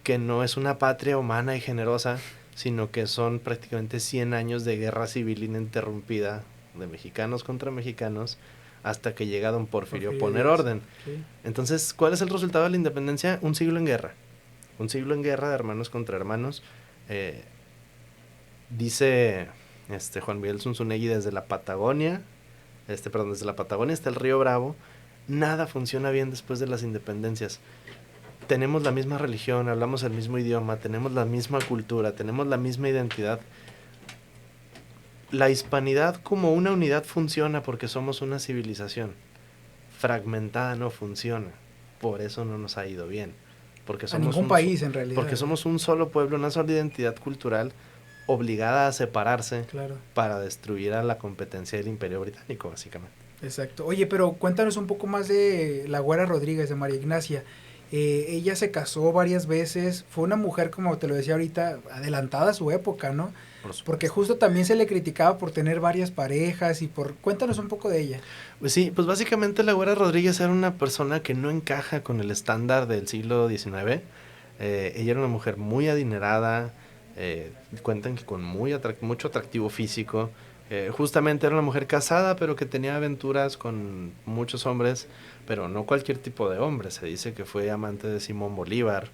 que no es una patria humana y generosa, sino que son prácticamente 100 años de guerra civil ininterrumpida de mexicanos contra mexicanos, hasta que llega don Porfirio a poner orden. Sí. Entonces, ¿cuál es el resultado de la independencia? Un siglo en guerra. Un siglo en guerra de hermanos contra hermanos. Dice Juan Miguel Zunzunegui, desde la Patagonia hasta el río Bravo, nada funciona bien después de las independencias. Tenemos la misma religión, hablamos el mismo idioma, tenemos la misma cultura, tenemos la misma identidad. la hispanidad como una unidad funciona porque somos una civilización. Fragmentada no funciona. Por eso no nos ha ido bien. Porque A somos ningún país en realidad. porque somos un solo pueblo, una sola identidad cultural obligada a separarse Claro. para destruir a la competencia del Imperio Británico, básicamente. Exacto. Oye, pero cuéntanos un poco más de la Güera Rodríguez, de María Ignacia. Ella se casó varias veces, fue una mujer, como te lo decía ahorita, adelantada a su época, ¿no? Por supuesto. Porque justo también se le criticaba por tener varias parejas y por... Cuéntanos un poco de ella. Pues sí, pues básicamente la Güera Rodríguez era una persona que no encaja con el estándar del siglo XIX. Ella era una mujer muy adinerada, cuentan que con mucho atractivo físico. Justamente era una mujer casada, pero que tenía aventuras con muchos hombres, pero no cualquier tipo de hombre. Se dice que fue amante de Simón Bolívar,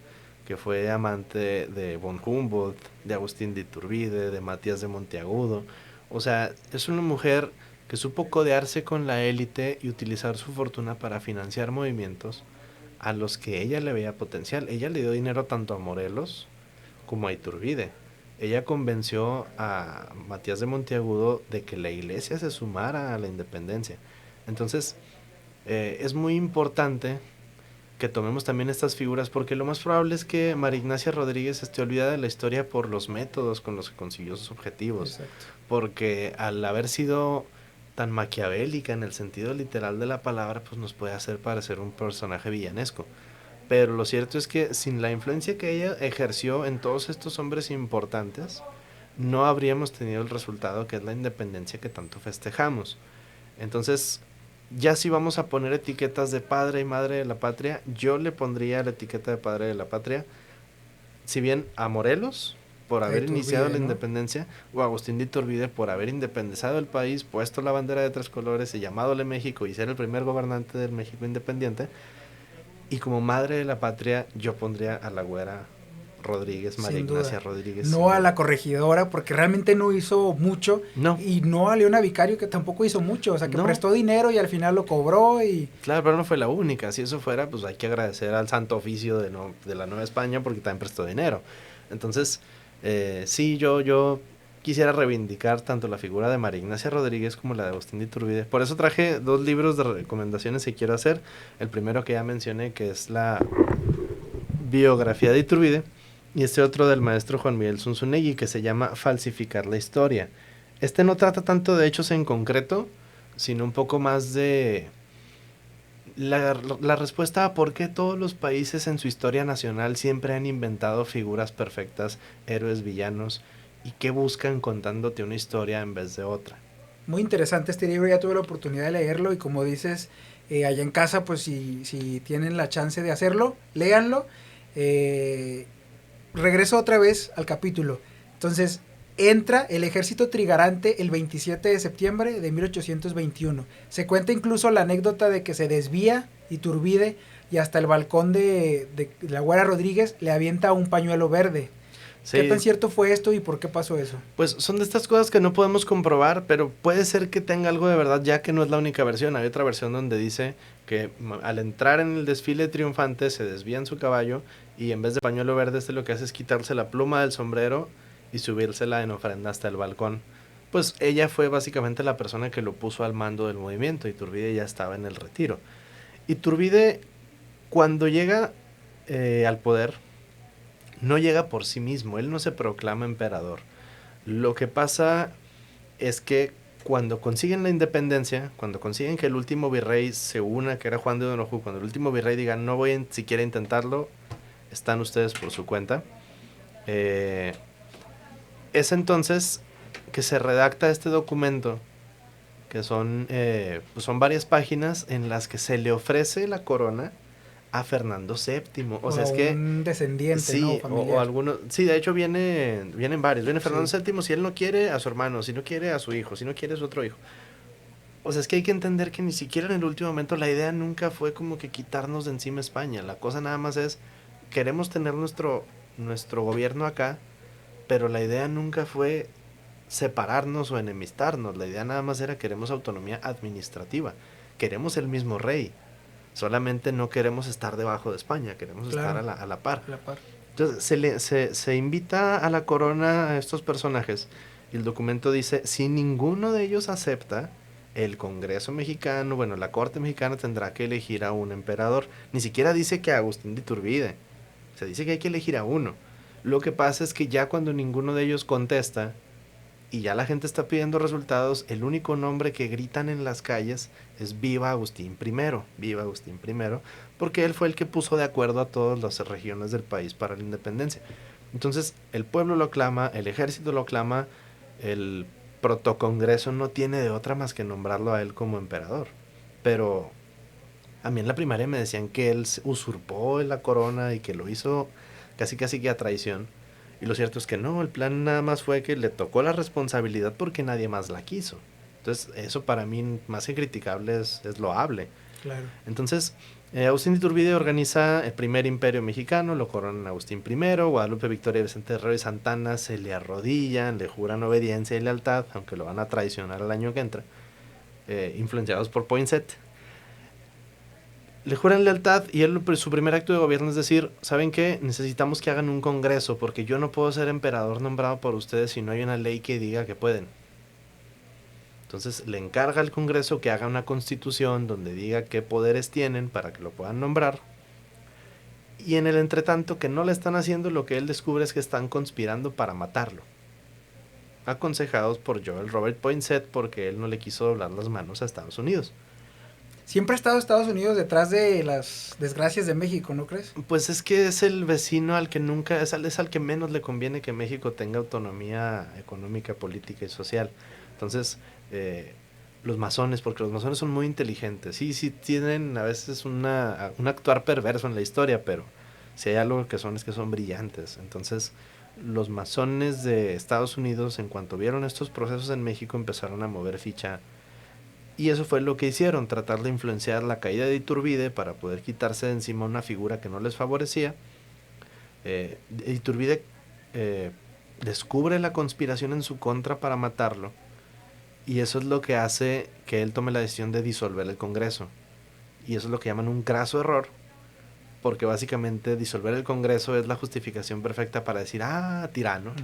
que fue amante de von Humboldt, de Agustín de Iturbide, de Matías de Monteagudo. O sea, es una mujer que supo codearse con la élite y utilizar su fortuna para financiar movimientos a los que ella le veía potencial. Ella le dio dinero tanto a Morelos como a Iturbide. Ella convenció a Matías de Monteagudo de que la iglesia se sumara a la independencia. Entonces, es muy importante que tomemos también estas figuras, porque lo más probable es que María Ignacia Rodríguez esté olvidada de la historia por los métodos con los que consiguió sus objetivos. Exacto. Porque al haber sido tan maquiavélica en el sentido literal de la palabra, pues nos puede hacer parecer un personaje villanesco. Pero lo cierto es que sin la influencia que ella ejerció en todos estos hombres importantes, no habríamos tenido el resultado que es la independencia que tanto festejamos. Entonces, ya si vamos a poner etiquetas de padre y madre de la patria, yo le pondría la etiqueta de padre de la patria, si bien a Morelos, por haber Iturbide, iniciado la ¿no? independencia, o a Agustín de Iturbide por haber independizado el país, puesto la bandera de 3 colores y llamadole México y ser el primer gobernante del México independiente. Y como madre de la patria, yo pondría a la Güera Rodríguez, María Sin Ignacia duda. Rodríguez. No a la corregidora, porque realmente no hizo mucho. No. Y no a Leona Vicario, que tampoco hizo mucho. O sea, que No. prestó dinero y al final lo cobró y... Claro, pero no fue la única. Si eso fuera, pues hay que agradecer al Santo Oficio de la Nueva España porque también prestó dinero. Entonces, sí, yo quisiera reivindicar tanto la figura de María Ignacia Rodríguez como la de Agustín de Iturbide. Por eso traje 2 libros de recomendaciones que quiero hacer. El primero que ya mencioné, que es la biografía de Iturbide, y este otro del maestro Juan Miguel Zunzunegui, que se llama Falsificar la historia. Este no trata tanto de hechos en concreto, sino un poco más de la respuesta a por qué todos los países en su historia nacional siempre han inventado figuras perfectas, héroes, villanos, y qué buscan contándote una historia en vez de otra. Muy interesante este libro, ya tuve la oportunidad de leerlo y como dices, allá en casa, pues si tienen la chance de hacerlo, léanlo. Regreso otra vez al capítulo. Entonces, entra el ejército trigarante el 27 de septiembre de 1821. Se cuenta incluso la anécdota de que se desvía Iturbide y hasta el balcón de la Güera Rodríguez le avienta un pañuelo verde. Sí. ¿Qué tan cierto fue esto y por qué pasó eso? Pues son de estas cosas que no podemos comprobar, pero puede ser que tenga algo de verdad, ya que no es la única versión. Hay otra versión donde dice que al entrar en el desfile triunfante se desvía en su caballo y en vez de pañuelo verde lo que hace es quitarse la pluma del sombrero y subírsela en ofrenda hasta el balcón. Pues ella fue básicamente la persona que lo puso al mando del movimiento. Iturbide ya estaba en el retiro. Iturbide, cuando llega al poder, no llega por sí mismo, él no se proclama emperador. Lo que pasa es que cuando consiguen la independencia, cuando consiguen que el último virrey se una, que era Juan de Donojú, cuando el último virrey diga no voy a siquiera a intentarlo, están ustedes por su cuenta, es entonces que se redacta este documento, que son varias páginas en las que se le ofrece la corona a Fernando VII. O sea, es que un descendiente, sí, ¿no? Familiar. o algunos, sí, de hecho vienen varios. Viene Fernando Sí. VII, si él no quiere, a su hermano, si no quiere, a su hijo, si no quiere, a su otro hijo. O sea, es que hay que entender que ni siquiera en el último momento la idea nunca fue como que quitarnos de encima España. La cosa nada más es, queremos tener nuestro gobierno acá, pero la idea nunca fue separarnos o enemistarnos. La idea nada más era queremos autonomía administrativa. Queremos el mismo rey. Solamente no queremos estar debajo de España, queremos Claro. estar a la par. La par. Entonces se invita a la corona a estos personajes Y el documento dice, si ninguno de ellos acepta, el Congreso mexicano, bueno, la Corte mexicana tendrá que elegir a un emperador. Ni siquiera dice que a Agustín de Iturbide. Se dice que hay que elegir a uno. Lo que pasa es que ya cuando ninguno de ellos contesta y ya la gente está pidiendo resultados, el único nombre que gritan en las calles es Viva Agustín I, Viva Agustín I, porque él fue el que puso de acuerdo a todas las regiones del país para la independencia. Entonces, el pueblo lo clama, el ejército lo clama, el protocongreso no tiene de otra más que nombrarlo a él como emperador. Pero a mí en la primaria me decían que él usurpó la corona y que lo hizo casi que a traición. Y lo cierto es que no, el plan nada más fue que le tocó la responsabilidad porque nadie más la quiso. Entonces, eso para mí, más que criticable, es loable. Claro. Entonces, Agustín de Iturbide organiza el primer imperio mexicano, lo coronan Agustín I, Guadalupe Victoria y Vicente Herrero y Santana se le arrodillan, le juran obediencia y lealtad, aunque lo van a traicionar el año que entra, influenciados por Poinsett. Le juran lealtad y él, su primer acto de gobierno es decir, ¿saben qué? Necesitamos que hagan un congreso porque yo no puedo ser emperador nombrado por ustedes si no hay una ley que diga que pueden. Entonces le encarga al Congreso que haga una constitución donde diga qué poderes tienen para que lo puedan nombrar. Y en el entretanto que no le están haciendo, lo que él descubre es que están conspirando para matarlo. Aconsejados por Joel Robert Poinsett porque él no le quiso doblar las manos a Estados Unidos. Siempre ha estado Estados Unidos detrás de las desgracias de México, ¿no crees? Pues es que es el vecino al que nunca, es al que menos le conviene que México tenga autonomía económica, política y social. Entonces, los masones, porque los masones son muy inteligentes, sí tienen a veces un actuar perverso en la historia, pero si hay algo que son es que son brillantes. Entonces, los masones de Estados Unidos, en cuanto vieron estos procesos en México, empezaron a mover ficha. Y eso fue lo que hicieron, tratar de influenciar la caída de Iturbide para poder quitarse de encima una figura que no les favorecía. Iturbide descubre la conspiración en su contra para matarlo. Y eso es lo que hace que él tome la decisión de disolver el Congreso. Y eso es lo que llaman un craso error. Porque básicamente disolver el Congreso es la justificación perfecta para decir, tirano.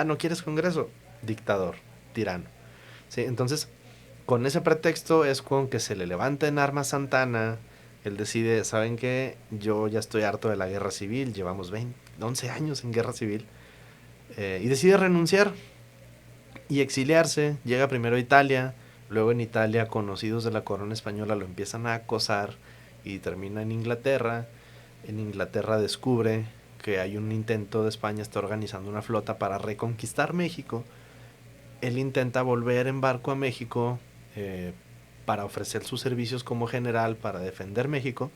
¿No quieres Congreso? Dictador, tirano. ¿Sí? Entonces, con ese pretexto es con que se le levanta en armas Santana. Él decide, ¿saben qué? Yo ya estoy harto de la guerra civil. Llevamos 11 años en guerra civil. Y decide renunciar y exiliarse. Llega primero a Italia. Luego en Italia, conocidos de la corona española lo empiezan a acosar. Y termina en Inglaterra. En Inglaterra descubre que hay un intento de España, está organizando una flota para reconquistar México. Él intenta volver en barco a México para ofrecer sus servicios como general para defender México.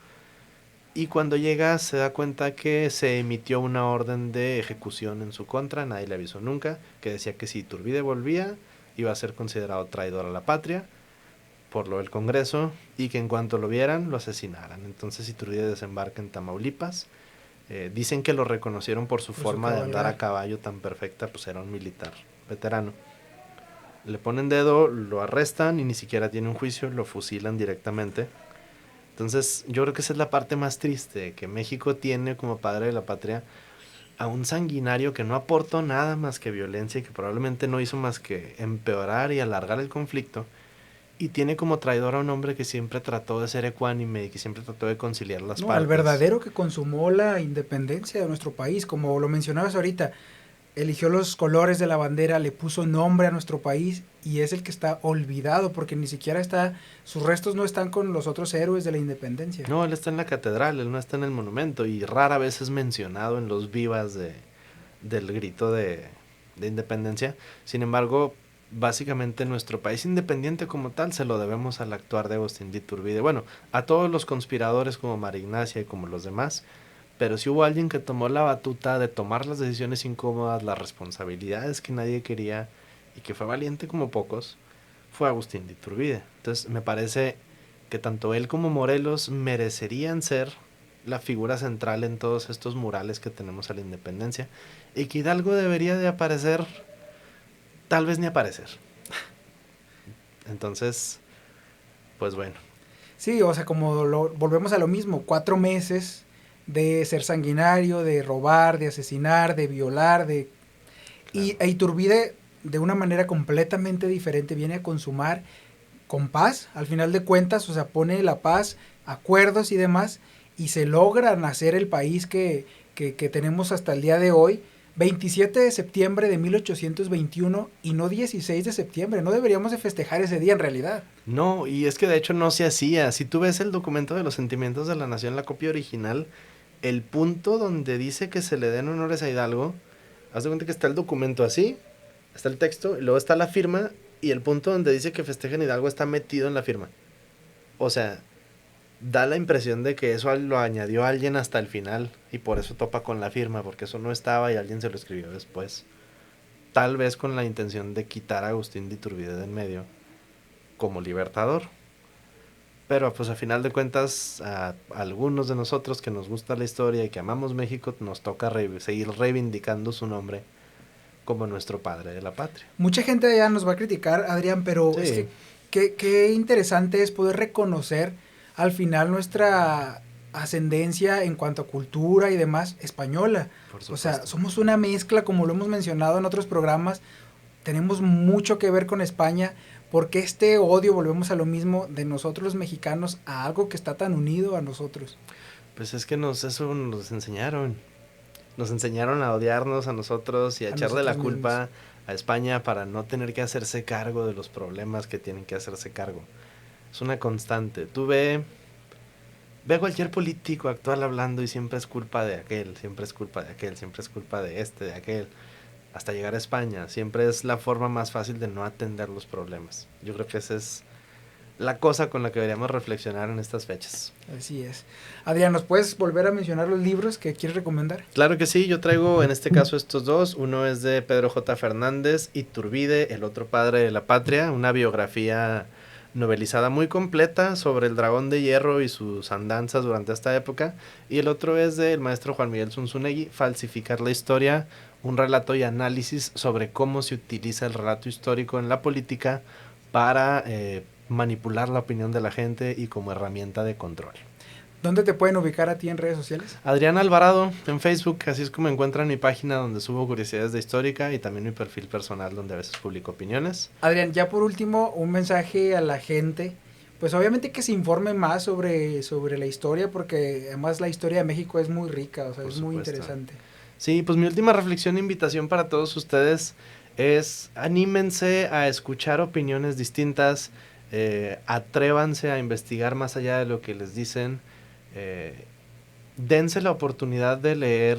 Y cuando llega se da cuenta que se emitió una orden de ejecución en su contra, nadie le avisó nunca, que decía que si Iturbide volvía iba a ser considerado traidor a la patria por lo del Congreso y que en cuanto lo vieran lo asesinaran. Entonces Iturbide desembarca en Tamaulipas. Dicen que lo reconocieron por su forma de andar a caballo tan perfecta, pues era un militar veterano. Le ponen dedo, lo arrestan y ni siquiera tiene un juicio, lo fusilan directamente. Entonces yo creo que esa es la parte más triste, que México tiene como padre de la patria a un sanguinario que no aportó nada más que violencia y que probablemente no hizo más que empeorar y alargar el conflicto. Y tiene como traidor a un hombre que siempre trató de ser ecuánime y que siempre trató de conciliar las partes. Al verdadero que consumó la independencia de nuestro país, como lo mencionabas ahorita. Eligió los colores de la bandera, le puso nombre a nuestro país y es el que está olvidado porque ni siquiera sus restos no están con los otros héroes de la independencia. No, él está en la catedral, él no está en el monumento y rara vez es mencionado en los vivas del grito de independencia. Sin embargo, básicamente nuestro país independiente como tal se lo debemos al actuar de Agustín de Iturbide. Bueno, a todos los conspiradores como María Ignacia y como los demás. Pero si hubo alguien que tomó la batuta de tomar las decisiones incómodas, las responsabilidades que nadie quería y que fue valiente como pocos, fue Agustín de Iturbide. Entonces me parece que tanto él como Morelos merecerían ser la figura central en todos estos murales que tenemos a la independencia y que Hidalgo debería de aparecer, tal vez ni aparecer. Entonces, pues bueno. Sí, o sea, volvemos a lo mismo, 4 meses de ser sanguinario, de robar, de asesinar, de violar, y Iturbide de una manera completamente diferente, viene a consumar con paz, al final de cuentas, o sea, pone la paz, acuerdos y demás, y se logra nacer el país que tenemos hasta el día de hoy, 27 de septiembre de 1821 y no 16 de septiembre, no deberíamos de festejar ese día en realidad. No, y es que de hecho no se hacía. Si tú ves el documento de los sentimientos de la nación, la copia original, el punto donde dice que se le den honores a Hidalgo, haz de cuenta que está el documento así, está el texto, y luego está la firma, y el punto donde dice que festejen Hidalgo está metido en la firma. O sea, da la impresión de que eso lo añadió alguien hasta el final, y por eso topa con la firma, porque eso no estaba y alguien se lo escribió después. Tal vez con la intención de quitar a Agustín de Iturbide de en medio, como libertador. Pero pues a final de cuentas, a algunos de nosotros que nos gusta la historia y que amamos México, nos toca seguir reivindicando su nombre como nuestro padre de la patria. Mucha gente allá nos va a criticar, Adrián, pero Sí. es que qué interesante es poder reconocer al final nuestra ascendencia en cuanto a cultura y demás española. Por O sea, supuesto. somos una mezcla, como lo hemos mencionado en otros programas, tenemos mucho que ver con España, porque este odio, volvemos a lo mismo, de nosotros los mexicanos a algo que está tan unido a nosotros. Pues es que eso nos enseñaron. Nos enseñaron a odiarnos a nosotros y a echarle la nosotros culpa a España para no tener que hacerse cargo de los problemas que tienen que hacerse cargo. Es una constante. Tú ve a cualquier político actual hablando y siempre es culpa de aquel, siempre es culpa de aquel, siempre es culpa de este, de aquel. Hasta llegar a España. Siempre es la forma más fácil de no atender los problemas. Yo creo que esa es la cosa con la que deberíamos reflexionar en estas fechas. Así es. Adrián, ¿nos puedes volver a mencionar los libros que quieres recomendar? Claro que sí, yo traigo en este caso estos dos. Uno es de Pedro J. Fernández, Iturbide, el otro padre de la patria, una biografía novelizada muy completa sobre el dragón de hierro y sus andanzas durante esta época. Y el otro es del maestro Juan Miguel Zunzunegui, Falsificar la historia, un relato y análisis sobre cómo se utiliza el relato histórico en la política para manipular la opinión de la gente y como herramienta de control. ¿Dónde te pueden ubicar a ti en redes sociales? Adrián Alvarado en Facebook, así es como encuentran mi página donde subo curiosidades de histórica y también mi perfil personal donde a veces publico opiniones. Adrián, ya por último, un mensaje a la gente, pues obviamente que se informe más sobre la historia, porque además la historia de México es muy rica, o sea, Por es muy supuesto. interesante. Sí, pues mi última reflexión e invitación para todos ustedes es anímense a escuchar opiniones distintas, atrévanse a investigar más allá de lo que les dicen, dense la oportunidad de leer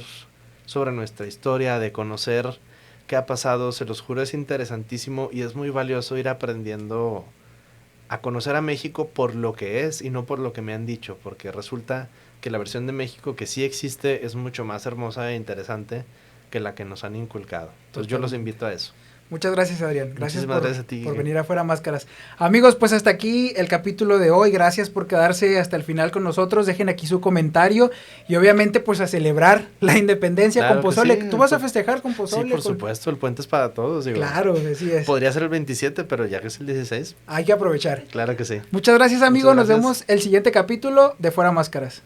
sobre nuestra historia, de conocer qué ha pasado, se los juro es interesantísimo y es muy valioso ir aprendiendo a conocer a México por lo que es y no por lo que me han dicho, porque resulta que la versión de México que sí existe es mucho más hermosa e interesante que la que nos han inculcado. Entonces yo los invito a eso. Muchas gracias, Adrián. Gracias Gracias a ti, por Guille. venir a Fuera Máscaras. Amigos, pues hasta aquí el capítulo de hoy. Gracias por quedarse hasta el final con nosotros. Dejen aquí su comentario y obviamente pues a celebrar la independencia Claro con que pozole. sí. ¿Tú vas a festejar con pozole? Sí, por supuesto, el puente es para todos. Digo. Claro, así es. Podría ser el 27, pero ya que es el 16, Hay que aprovechar. claro que sí. Muchas gracias, amigo. Muchas Nos gracias. vemos el siguiente capítulo de Fuera Máscaras.